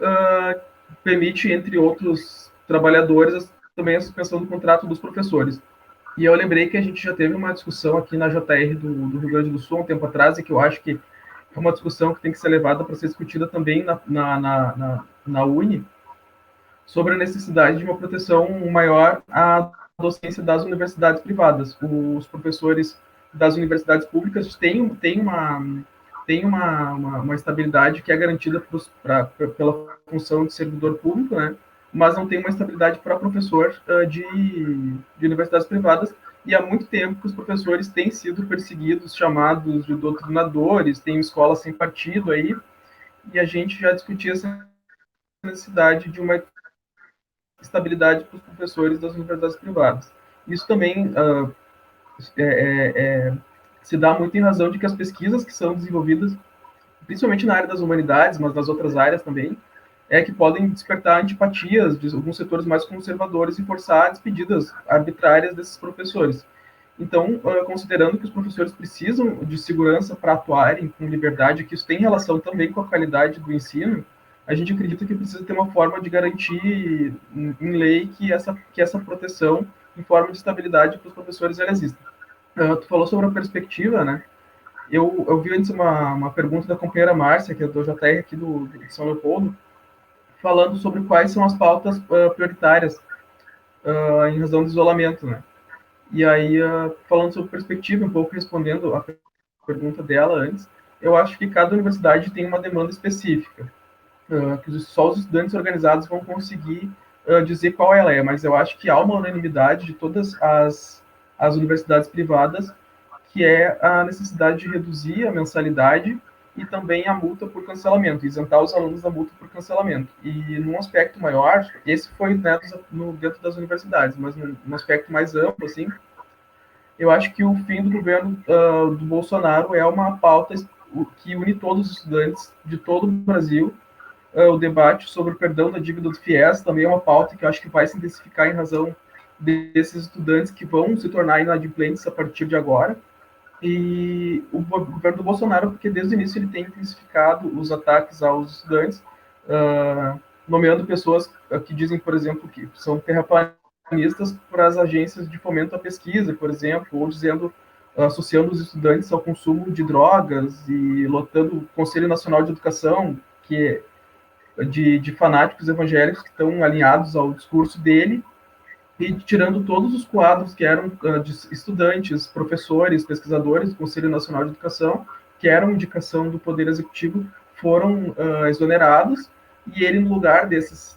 permite, entre outros trabalhadores, também a suspensão do contrato dos professores. E eu lembrei que a gente já teve uma discussão aqui na JR do Rio Grande do Sul um tempo atrás, e que eu acho que é uma discussão que tem que ser levada para ser discutida também na Uni, sobre a necessidade de uma proteção maior à docência das universidades privadas. Os professores das universidades públicas têm uma estabilidade que é garantida pela função de servidor público, né? Mas não tem uma estabilidade para professor de universidades privadas, e há muito tempo que os professores têm sido perseguidos, chamados de doutrinadores, tem escola sem partido aí, e a gente já discutia essa necessidade de uma estabilidade para os professores das universidades privadas. Isso também se dá muito em razão de que as pesquisas que são desenvolvidas, principalmente na área das humanidades, mas nas outras áreas também, que podem despertar antipatias de alguns setores mais conservadores e forçar despedidas arbitrárias desses professores. Então, considerando que os professores precisam de segurança para atuarem com liberdade, que isso tem relação também com a qualidade do ensino, a gente acredita que precisa ter uma forma de garantir em lei que essa proteção em forma de estabilidade para os professores ela exista. Tu falou sobre a perspectiva, né? Eu vi antes uma pergunta da companheira Márcia, que é do JR aqui de São Leopoldo, falando sobre quais são as pautas prioritárias em razão do isolamento, né? E aí, falando sobre perspectiva, um pouco respondendo a pergunta dela antes, eu acho que cada universidade tem uma demanda específica, que só os estudantes organizados vão conseguir dizer qual ela é, mas eu acho que há uma unanimidade de todas as universidades privadas, que é a necessidade de reduzir a mensalidade e também a multa por cancelamento, isentar os alunos da multa por cancelamento. E num aspecto maior, esse foi, né, dentro das universidades, mas num aspecto mais amplo, assim, eu acho que o fim do governo do Bolsonaro é uma pauta que une todos os estudantes de todo o Brasil. O debate sobre o perdão da dívida do FIES também é uma pauta que eu acho que vai se intensificar em razão desses estudantes que vão se tornar inadimplentes a partir de agora. E o governo do Bolsonaro, porque desde o início ele tem intensificado os ataques aos estudantes, nomeando pessoas que dizem, por exemplo, que são terraplanistas para as agências de fomento à pesquisa, por exemplo, ou dizendo, associando os estudantes ao consumo de drogas e lotando o Conselho Nacional de Educação, que é de fanáticos evangélicos que estão alinhados ao discurso dele, e tirando todos os quadros que eram de estudantes, professores, pesquisadores do Conselho Nacional de Educação, que eram indicação do Poder Executivo, foram exonerados, e ele, no lugar desses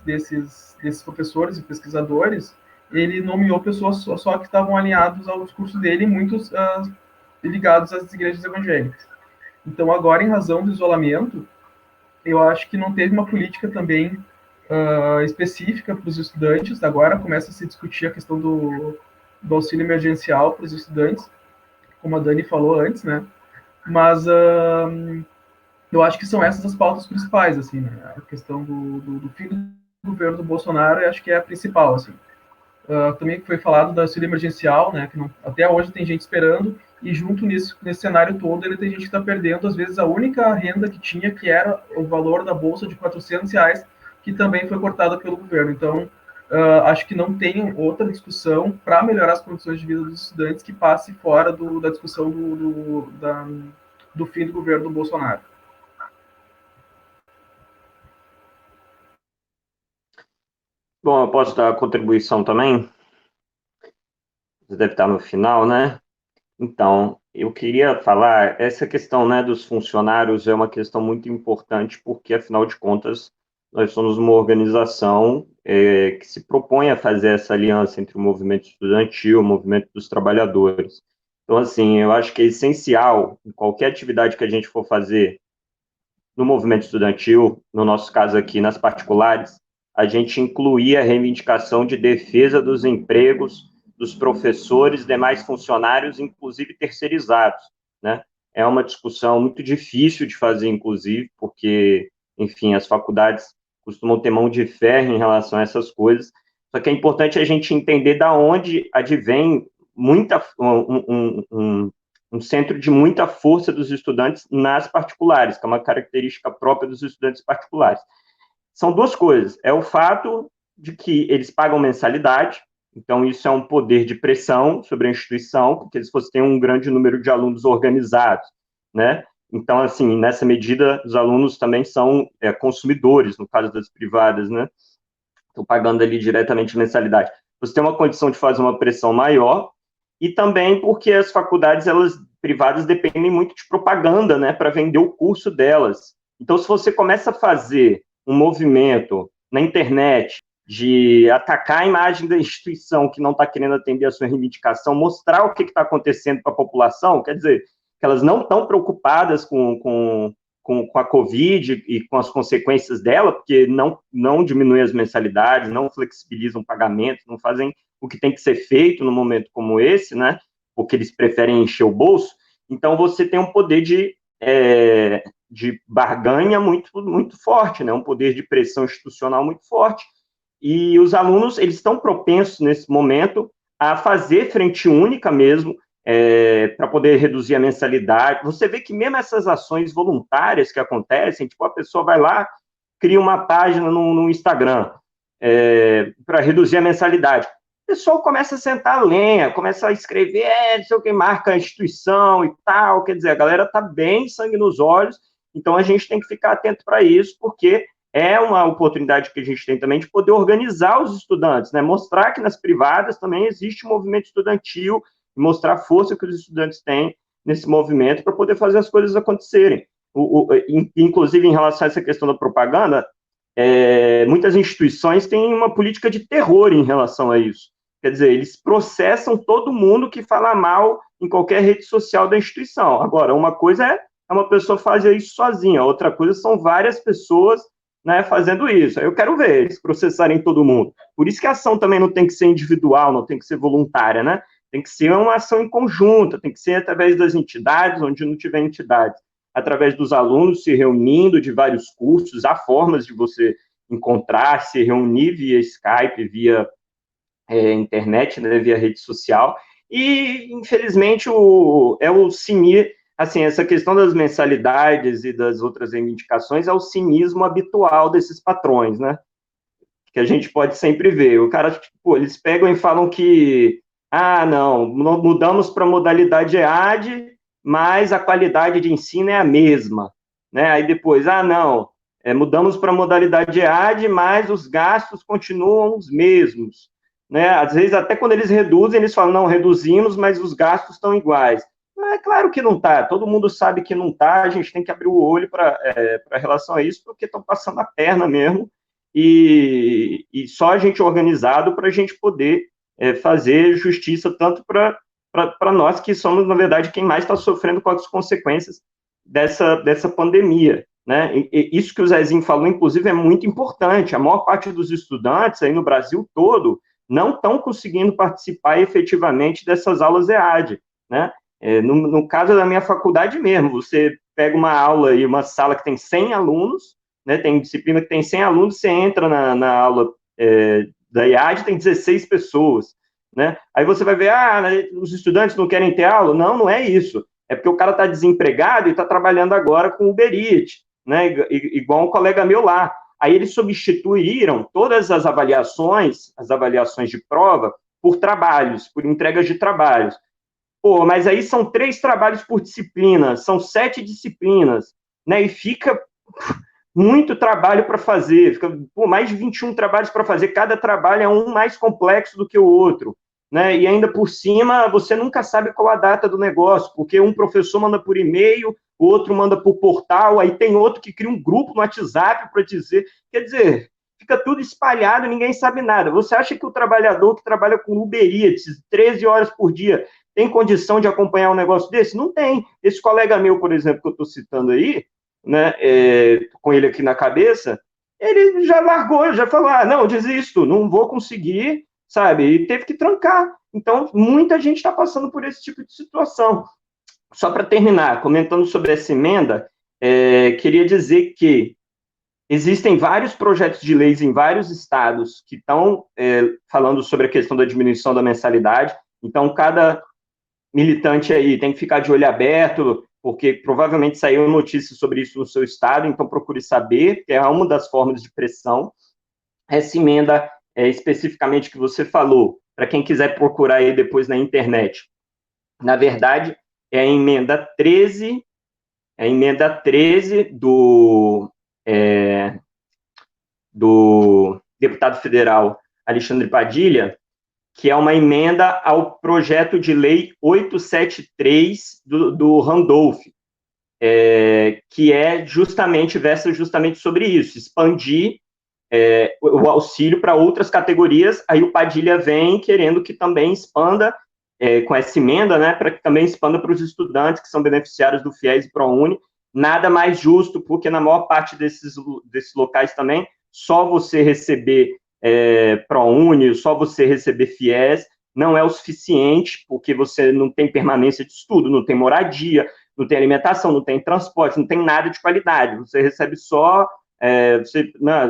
professores e pesquisadores, ele nomeou pessoas só que estavam alinhados ao discurso dele, muitos ligados às igrejas evangélicas. Então, agora, em razão do isolamento, eu acho que não teve uma política também específica para os estudantes. Agora começa a se discutir a questão do auxílio emergencial para os estudantes, como a Dani falou antes, né? Mas eu acho que são essas as pautas principais, assim, né? A questão do fim do governo do Bolsonaro, eu acho que é a principal, assim. Também foi falado do auxílio emergencial, né? Que não, até hoje tem gente esperando, e junto nesse cenário todo, ele tem gente que está perdendo, às vezes, a única renda que tinha, que era o valor da bolsa de R$ 400, que também foi cortada pelo governo. Então, acho que não tem outra discussão para melhorar as condições de vida dos estudantes que passe fora da discussão do fim do governo do Bolsonaro. Bom, eu posso dar a contribuição também? Você deve estar no final, né? Então, eu queria falar, essa questão, né, dos funcionários é uma questão muito importante, porque, afinal de contas, nós somos uma organização que se propõe a fazer essa aliança entre o movimento estudantil e o movimento dos trabalhadores. Então, assim, eu acho que é essencial, em qualquer atividade que a gente for fazer no movimento estudantil, no nosso caso aqui, nas particulares, a gente incluir a reivindicação de defesa dos empregos dos professores e demais funcionários, inclusive terceirizados, né? É uma discussão muito difícil de fazer, inclusive, porque, enfim, as faculdades costumam ter mão de ferro em relação a essas coisas, só que é importante a gente entender da onde advém um centro de muita força dos estudantes nas particulares, que é uma característica própria dos estudantes particulares. São duas coisas, é o fato de que eles pagam mensalidade, então isso é um poder de pressão sobre a instituição, porque eles têm um grande número de alunos organizados, né? Então, assim, nessa medida, os alunos também são consumidores, no caso das privadas, né? Estão pagando ali diretamente mensalidade. Você tem uma condição de fazer uma pressão maior, e também porque as faculdades, elas privadas, dependem muito de propaganda, né, para vender o curso delas. Então, se você começa a fazer um movimento na internet de atacar a imagem da instituição que não está querendo atender a sua reivindicação, mostrar o que está acontecendo para a população, quer dizer, que elas não estão preocupadas com a Covid e com as consequências dela, porque não diminuem as mensalidades, não flexibilizam pagamentos, não fazem o que tem que ser feito num momento como esse, né? Porque eles preferem encher o bolso. Então, você tem um poder de barganha muito, muito forte, né? Um poder de pressão institucional muito forte. E os alunos, eles estão propensos, nesse momento, a fazer frente única mesmo, para poder reduzir a mensalidade. Você vê que mesmo essas ações voluntárias que acontecem, tipo, a pessoa vai lá, cria uma página no Instagram para reduzir a mensalidade. O pessoal começa a sentar a lenha, começa a escrever, não sei o que, marca a instituição e tal, quer dizer, a galera está bem sangue nos olhos, então a gente tem que ficar atento para isso, porque é uma oportunidade que a gente tem também de poder organizar os estudantes, né? Mostrar que nas privadas também existe um movimento estudantil, mostrar a força que os estudantes têm nesse movimento para poder fazer as coisas acontecerem. Inclusive, em relação a essa questão da propaganda, muitas instituições têm uma política de terror em relação a isso. Quer dizer, eles processam todo mundo que fala mal em qualquer rede social da instituição. Agora, uma coisa é uma pessoa fazer isso sozinha, outra coisa são várias pessoas, né, fazendo isso. Eu quero ver eles processarem todo mundo. Por isso que a ação também não tem que ser individual, não tem que ser voluntária, né? Tem que ser uma ação em conjunto, tem que ser através das entidades, onde não tiver entidades, através dos alunos se reunindo de vários cursos, há formas de você encontrar, se reunir via Skype, via internet, né, via rede social, e, infelizmente, o CINI, assim, essa questão das mensalidades e das outras reivindicações é o cinismo habitual desses patrões, né, que a gente pode sempre ver. O cara, tipo, eles pegam e falam que, não, mudamos para a modalidade EAD, mas a qualidade de ensino é a mesma, né, aí depois, não, mudamos para a modalidade EAD, mas os gastos continuam os mesmos, né? Às vezes, até quando eles reduzem, eles falam, não, reduzimos, mas os gastos estão iguais. É claro que não está, todo mundo sabe que não está, a gente tem que abrir o olho para relação a isso, porque estão passando a perna mesmo, e só a gente organizado para a gente poder fazer justiça, tanto para nós, que somos, na verdade, quem mais está sofrendo com as consequências dessa pandemia, né? E isso que o Zezinho falou, inclusive, é muito importante. A maior parte dos estudantes aí no Brasil todo não estão conseguindo participar efetivamente dessas aulas EAD, né? No caso da minha faculdade mesmo, você pega uma aula e uma sala que tem 100 alunos, né? Tem disciplina que tem 100 alunos, você entra na aula da EAD, tem 16 pessoas, né? Aí você vai ver, os estudantes não querem ter aula? Não, não é isso. É porque o cara está desempregado e está trabalhando agora com Uber Eats, né? Igual um colega meu lá. Aí eles substituíram todas as avaliações de prova, por trabalhos, por entregas de trabalhos. Pô, mas aí são 3 trabalhos por disciplina, são 7 disciplinas, né? E fica muito trabalho para fazer, fica mais de 21 trabalhos para fazer, cada trabalho é um mais complexo do que o outro, né? E ainda por cima, você nunca sabe qual a data do negócio, porque um professor manda por e-mail, o outro manda por portal, aí tem outro que cria um grupo no WhatsApp para dizer, quer dizer, fica tudo espalhado, ninguém sabe nada. Você acha que o trabalhador que trabalha com Uber Eats 13 horas por dia tem condição de acompanhar um negócio desse? Não tem. Esse colega meu, por exemplo, que eu estou citando aí, né, com ele aqui na cabeça, ele já largou, já falou, não, desisto, não vou conseguir, sabe, e teve que trancar. Então, muita gente está passando por esse tipo de situação. Só para terminar, comentando sobre essa emenda, queria dizer que existem vários projetos de leis em vários estados que estão falando sobre a questão da diminuição da mensalidade, então cada militante aí tem que ficar de olho aberto, porque provavelmente saiu notícia sobre isso no seu estado, então procure saber, que é uma das formas de pressão. Essa emenda, especificamente que você falou, para quem quiser procurar aí depois na internet, na verdade, é a emenda 13 do deputado federal Alexandre Padilha, que é uma emenda ao projeto de lei 873 do Randolph, que versa justamente sobre isso, expandir o auxílio para outras categorias. Aí o Padilha vem querendo que também expanda, com essa emenda, né, para que também expanda para os estudantes que são beneficiários do FIES e ProUni. Nada mais justo, porque na maior parte desses locais também, só você receber ProUni, só você receber FIES, não é o suficiente, porque você não tem permanência de estudo, não tem moradia, não tem alimentação, não tem transporte, não tem nada de qualidade, você recebe só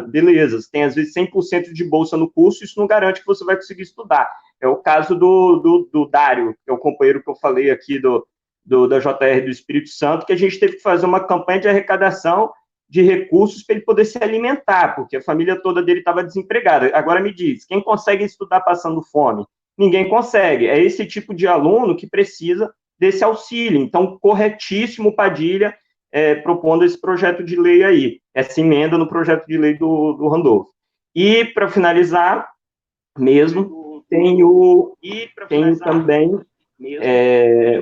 Beleza, você tem às vezes 100% de bolsa no curso, isso não garante que você vai conseguir estudar. É o caso do Dário, que é o companheiro que eu falei aqui da JR do Espírito Santo, que a gente teve que fazer uma campanha de arrecadação de recursos para ele poder se alimentar, porque a família toda dele estava desempregada. Agora me diz, quem consegue estudar passando fome? Ninguém consegue. É esse tipo de aluno que precisa desse auxílio. Então, corretíssimo, Padilha, propondo esse projeto de lei aí, essa emenda no projeto de lei do Randolph. E, para finalizar, tem também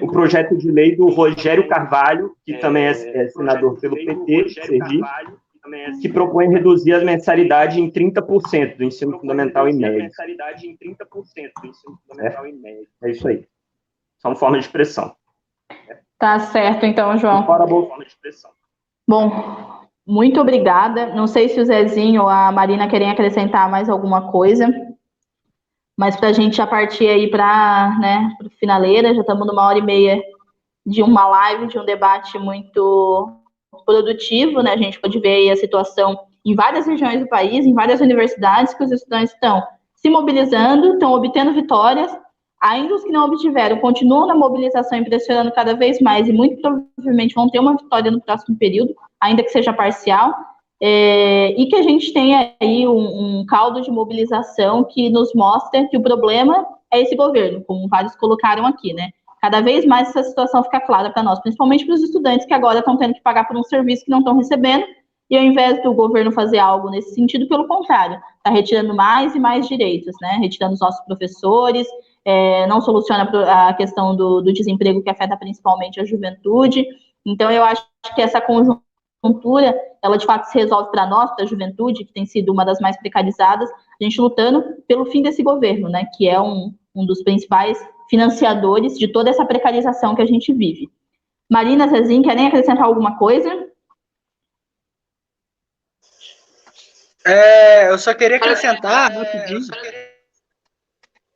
o projeto de lei do Rogério Carvalho, que também é senador pelo PT, Sergipe, que propõe reduzir a mensalidade em 30% do ensino fundamental e médio. É isso aí. São formas de pressão. Tá certo, então, João. Fora a forma de pressão. Bom, muito obrigada. Não sei se o Zezinho ou a Marina querem acrescentar mais alguma coisa, mas para a gente já partir aí para, finaleira, já estamos numa 1h30 de uma live, de um debate muito produtivo, né? A gente pode ver aí a situação em várias regiões do país, em várias universidades, que os estudantes estão se mobilizando, estão obtendo vitórias. Ainda os que não obtiveram continuam na mobilização, impressionando cada vez mais, e muito provavelmente vão ter uma vitória no próximo período, ainda que seja parcial, e que a gente tenha aí um caldo de mobilização que nos mostra que o problema é esse governo, como vários colocaram aqui, né? Cada vez mais essa situação fica clara para nós, principalmente para os estudantes que agora estão tendo que pagar por um serviço que não estão recebendo, e ao invés do governo fazer algo nesse sentido, pelo contrário, está retirando mais e mais direitos, né? Retirando os nossos professores, não soluciona a questão do desemprego, que afeta principalmente a juventude. Então, eu acho que essa conjuntura, ela de fato se resolve para nós, para a juventude, que tem sido uma das mais precarizadas, a gente lutando pelo fim desse governo, né, que é um dos principais financiadores de toda essa precarização que a gente vive. Marina, Zezinho, querem acrescentar alguma coisa? Eu só queria acrescentar rapidinho.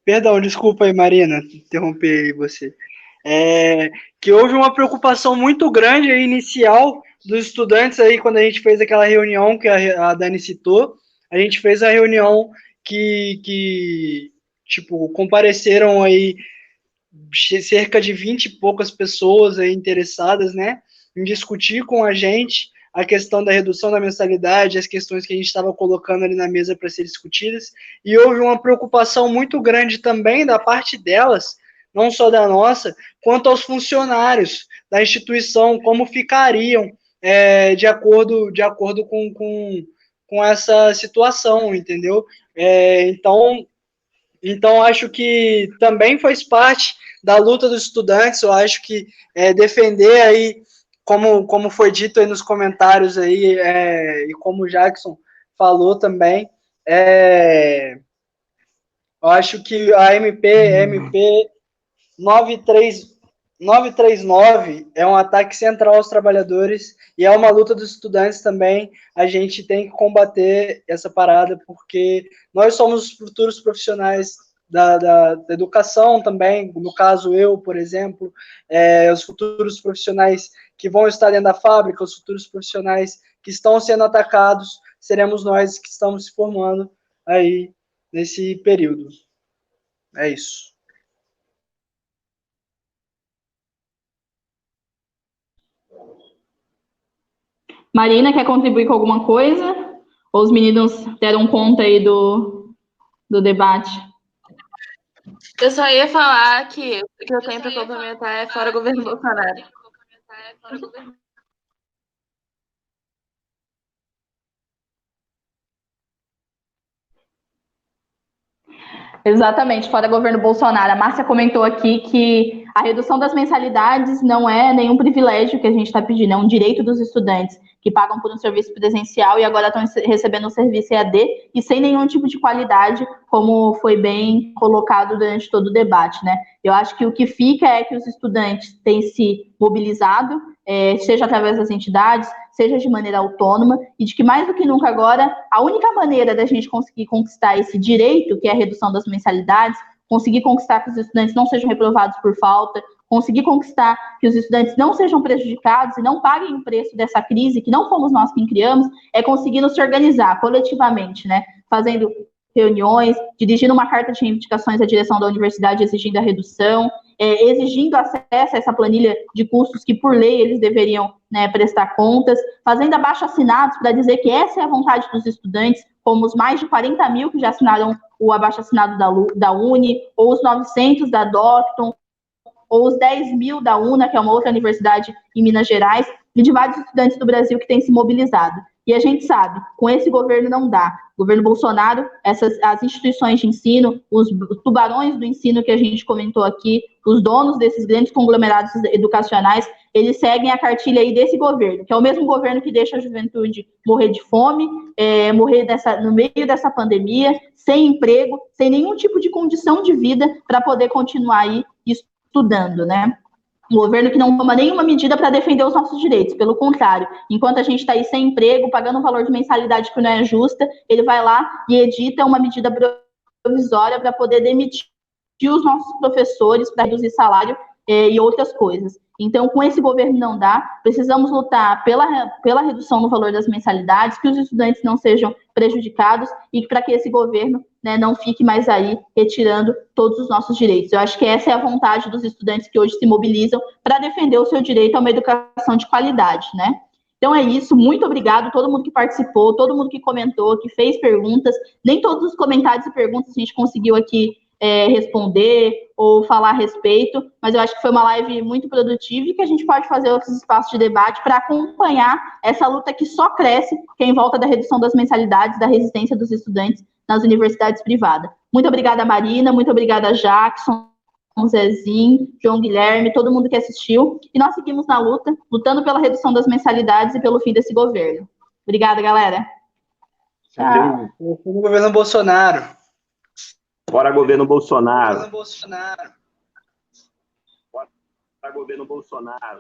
Perdão, desculpa aí, Marina, interromper você. Que houve uma preocupação muito grande aí, inicial dos estudantes aí, quando a gente fez aquela reunião que a Dani citou. A gente fez a reunião que compareceram aí cerca de 20 e poucas pessoas aí interessadas, né, em discutir com a gente a questão da redução da mensalidade, as questões que a gente estava colocando ali na mesa para ser discutidas, e houve uma preocupação muito grande também da parte delas, não só da nossa, quanto aos funcionários da instituição, como ficariam de acordo com essa situação, entendeu? Então, acho que também faz parte da luta dos estudantes. Eu acho que defender aí, como foi dito aí nos comentários aí, e como o Jackson falou também, eu acho que a MP 939 é um ataque central aos trabalhadores e é uma luta dos estudantes também. A gente tem que combater essa parada, porque nós somos os futuros profissionais da educação também, no caso eu, por exemplo, os futuros profissionais que vão estar dentro da fábrica, os futuros profissionais que estão sendo atacados, seremos nós que estamos se formando aí nesse período. É isso. Marina, quer contribuir com alguma coisa? Ou os meninos deram conta aí do debate? Eu só ia falar que o que eu tenho para complementar é fora o governo Bolsonaro. Exatamente, fora governo Bolsonaro. A Márcia comentou aqui que a redução das mensalidades não é nenhum privilégio que a gente está pedindo, é um direito dos estudantes que pagam por um serviço presencial e agora estão recebendo um serviço EAD e sem nenhum tipo de qualidade, como foi bem colocado durante todo o debate, né? Eu acho que o que fica é que os estudantes têm se mobilizado, seja através das entidades, seja de maneira autônoma, e de que mais do que nunca agora, a única maneira da gente conseguir conquistar esse direito, que é a redução das mensalidades, conseguir conquistar que os estudantes não sejam reprovados por falta, conseguir conquistar que os estudantes não sejam prejudicados e não paguem o preço dessa crise, que não fomos nós quem criamos, é conseguindo se organizar coletivamente, né? Fazendo reuniões, dirigindo uma carta de reivindicações à direção da universidade exigindo a redução, exigindo acesso a essa planilha de custos que, por lei, eles deveriam, né, prestar contas, fazendo abaixo-assinados para dizer que essa é a vontade dos estudantes, como os mais de 40 mil que já assinaram o abaixo-assinado da Uni, ou os 900 da Docton, ou os 10 mil da UNA, que é uma outra universidade em Minas Gerais, e de vários estudantes do Brasil que têm se mobilizado. E a gente sabe, com esse governo não dá. O governo Bolsonaro, as instituições de ensino, os tubarões do ensino que a gente comentou aqui, os donos desses grandes conglomerados educacionais, eles seguem a cartilha aí desse governo, que é o mesmo governo que deixa a juventude morrer de fome, morrer no meio dessa pandemia, sem emprego, sem nenhum tipo de condição de vida para poder continuar aí estudando, né? Um governo que não toma nenhuma medida para defender os nossos direitos, pelo contrário, enquanto a gente está aí sem emprego, pagando um valor de mensalidade que não é justa, ele vai lá e edita uma medida provisória para poder demitir os nossos professores, para reduzir salário e outras coisas. Então, com esse governo não dá, precisamos lutar pela redução no valor das mensalidades, que os estudantes não sejam prejudicados e para que esse governo, né, não fique mais aí retirando todos os nossos direitos. Eu acho que essa é a vontade dos estudantes que hoje se mobilizam para defender o seu direito a uma educação de qualidade, né? Então é isso, muito obrigado a todo mundo que participou, todo mundo que comentou, que fez perguntas. Nem todos os comentários e perguntas a gente conseguiu aqui responder ou falar a respeito, mas eu acho que foi uma live muito produtiva e que a gente pode fazer outros espaços de debate para acompanhar essa luta que só cresce, que é em volta da redução das mensalidades, da resistência dos estudantes nas universidades privadas. Muito obrigada, Marina, muito obrigada, Jackson, Zezinho, João Guilherme, todo mundo que assistiu, e nós seguimos na luta, lutando pela redução das mensalidades e pelo fim desse governo. Obrigada, galera. Tchau. O governo Bolsonaro. Bora, governo Bolsonaro. Governo Bolsonaro. Bora, governo Bolsonaro.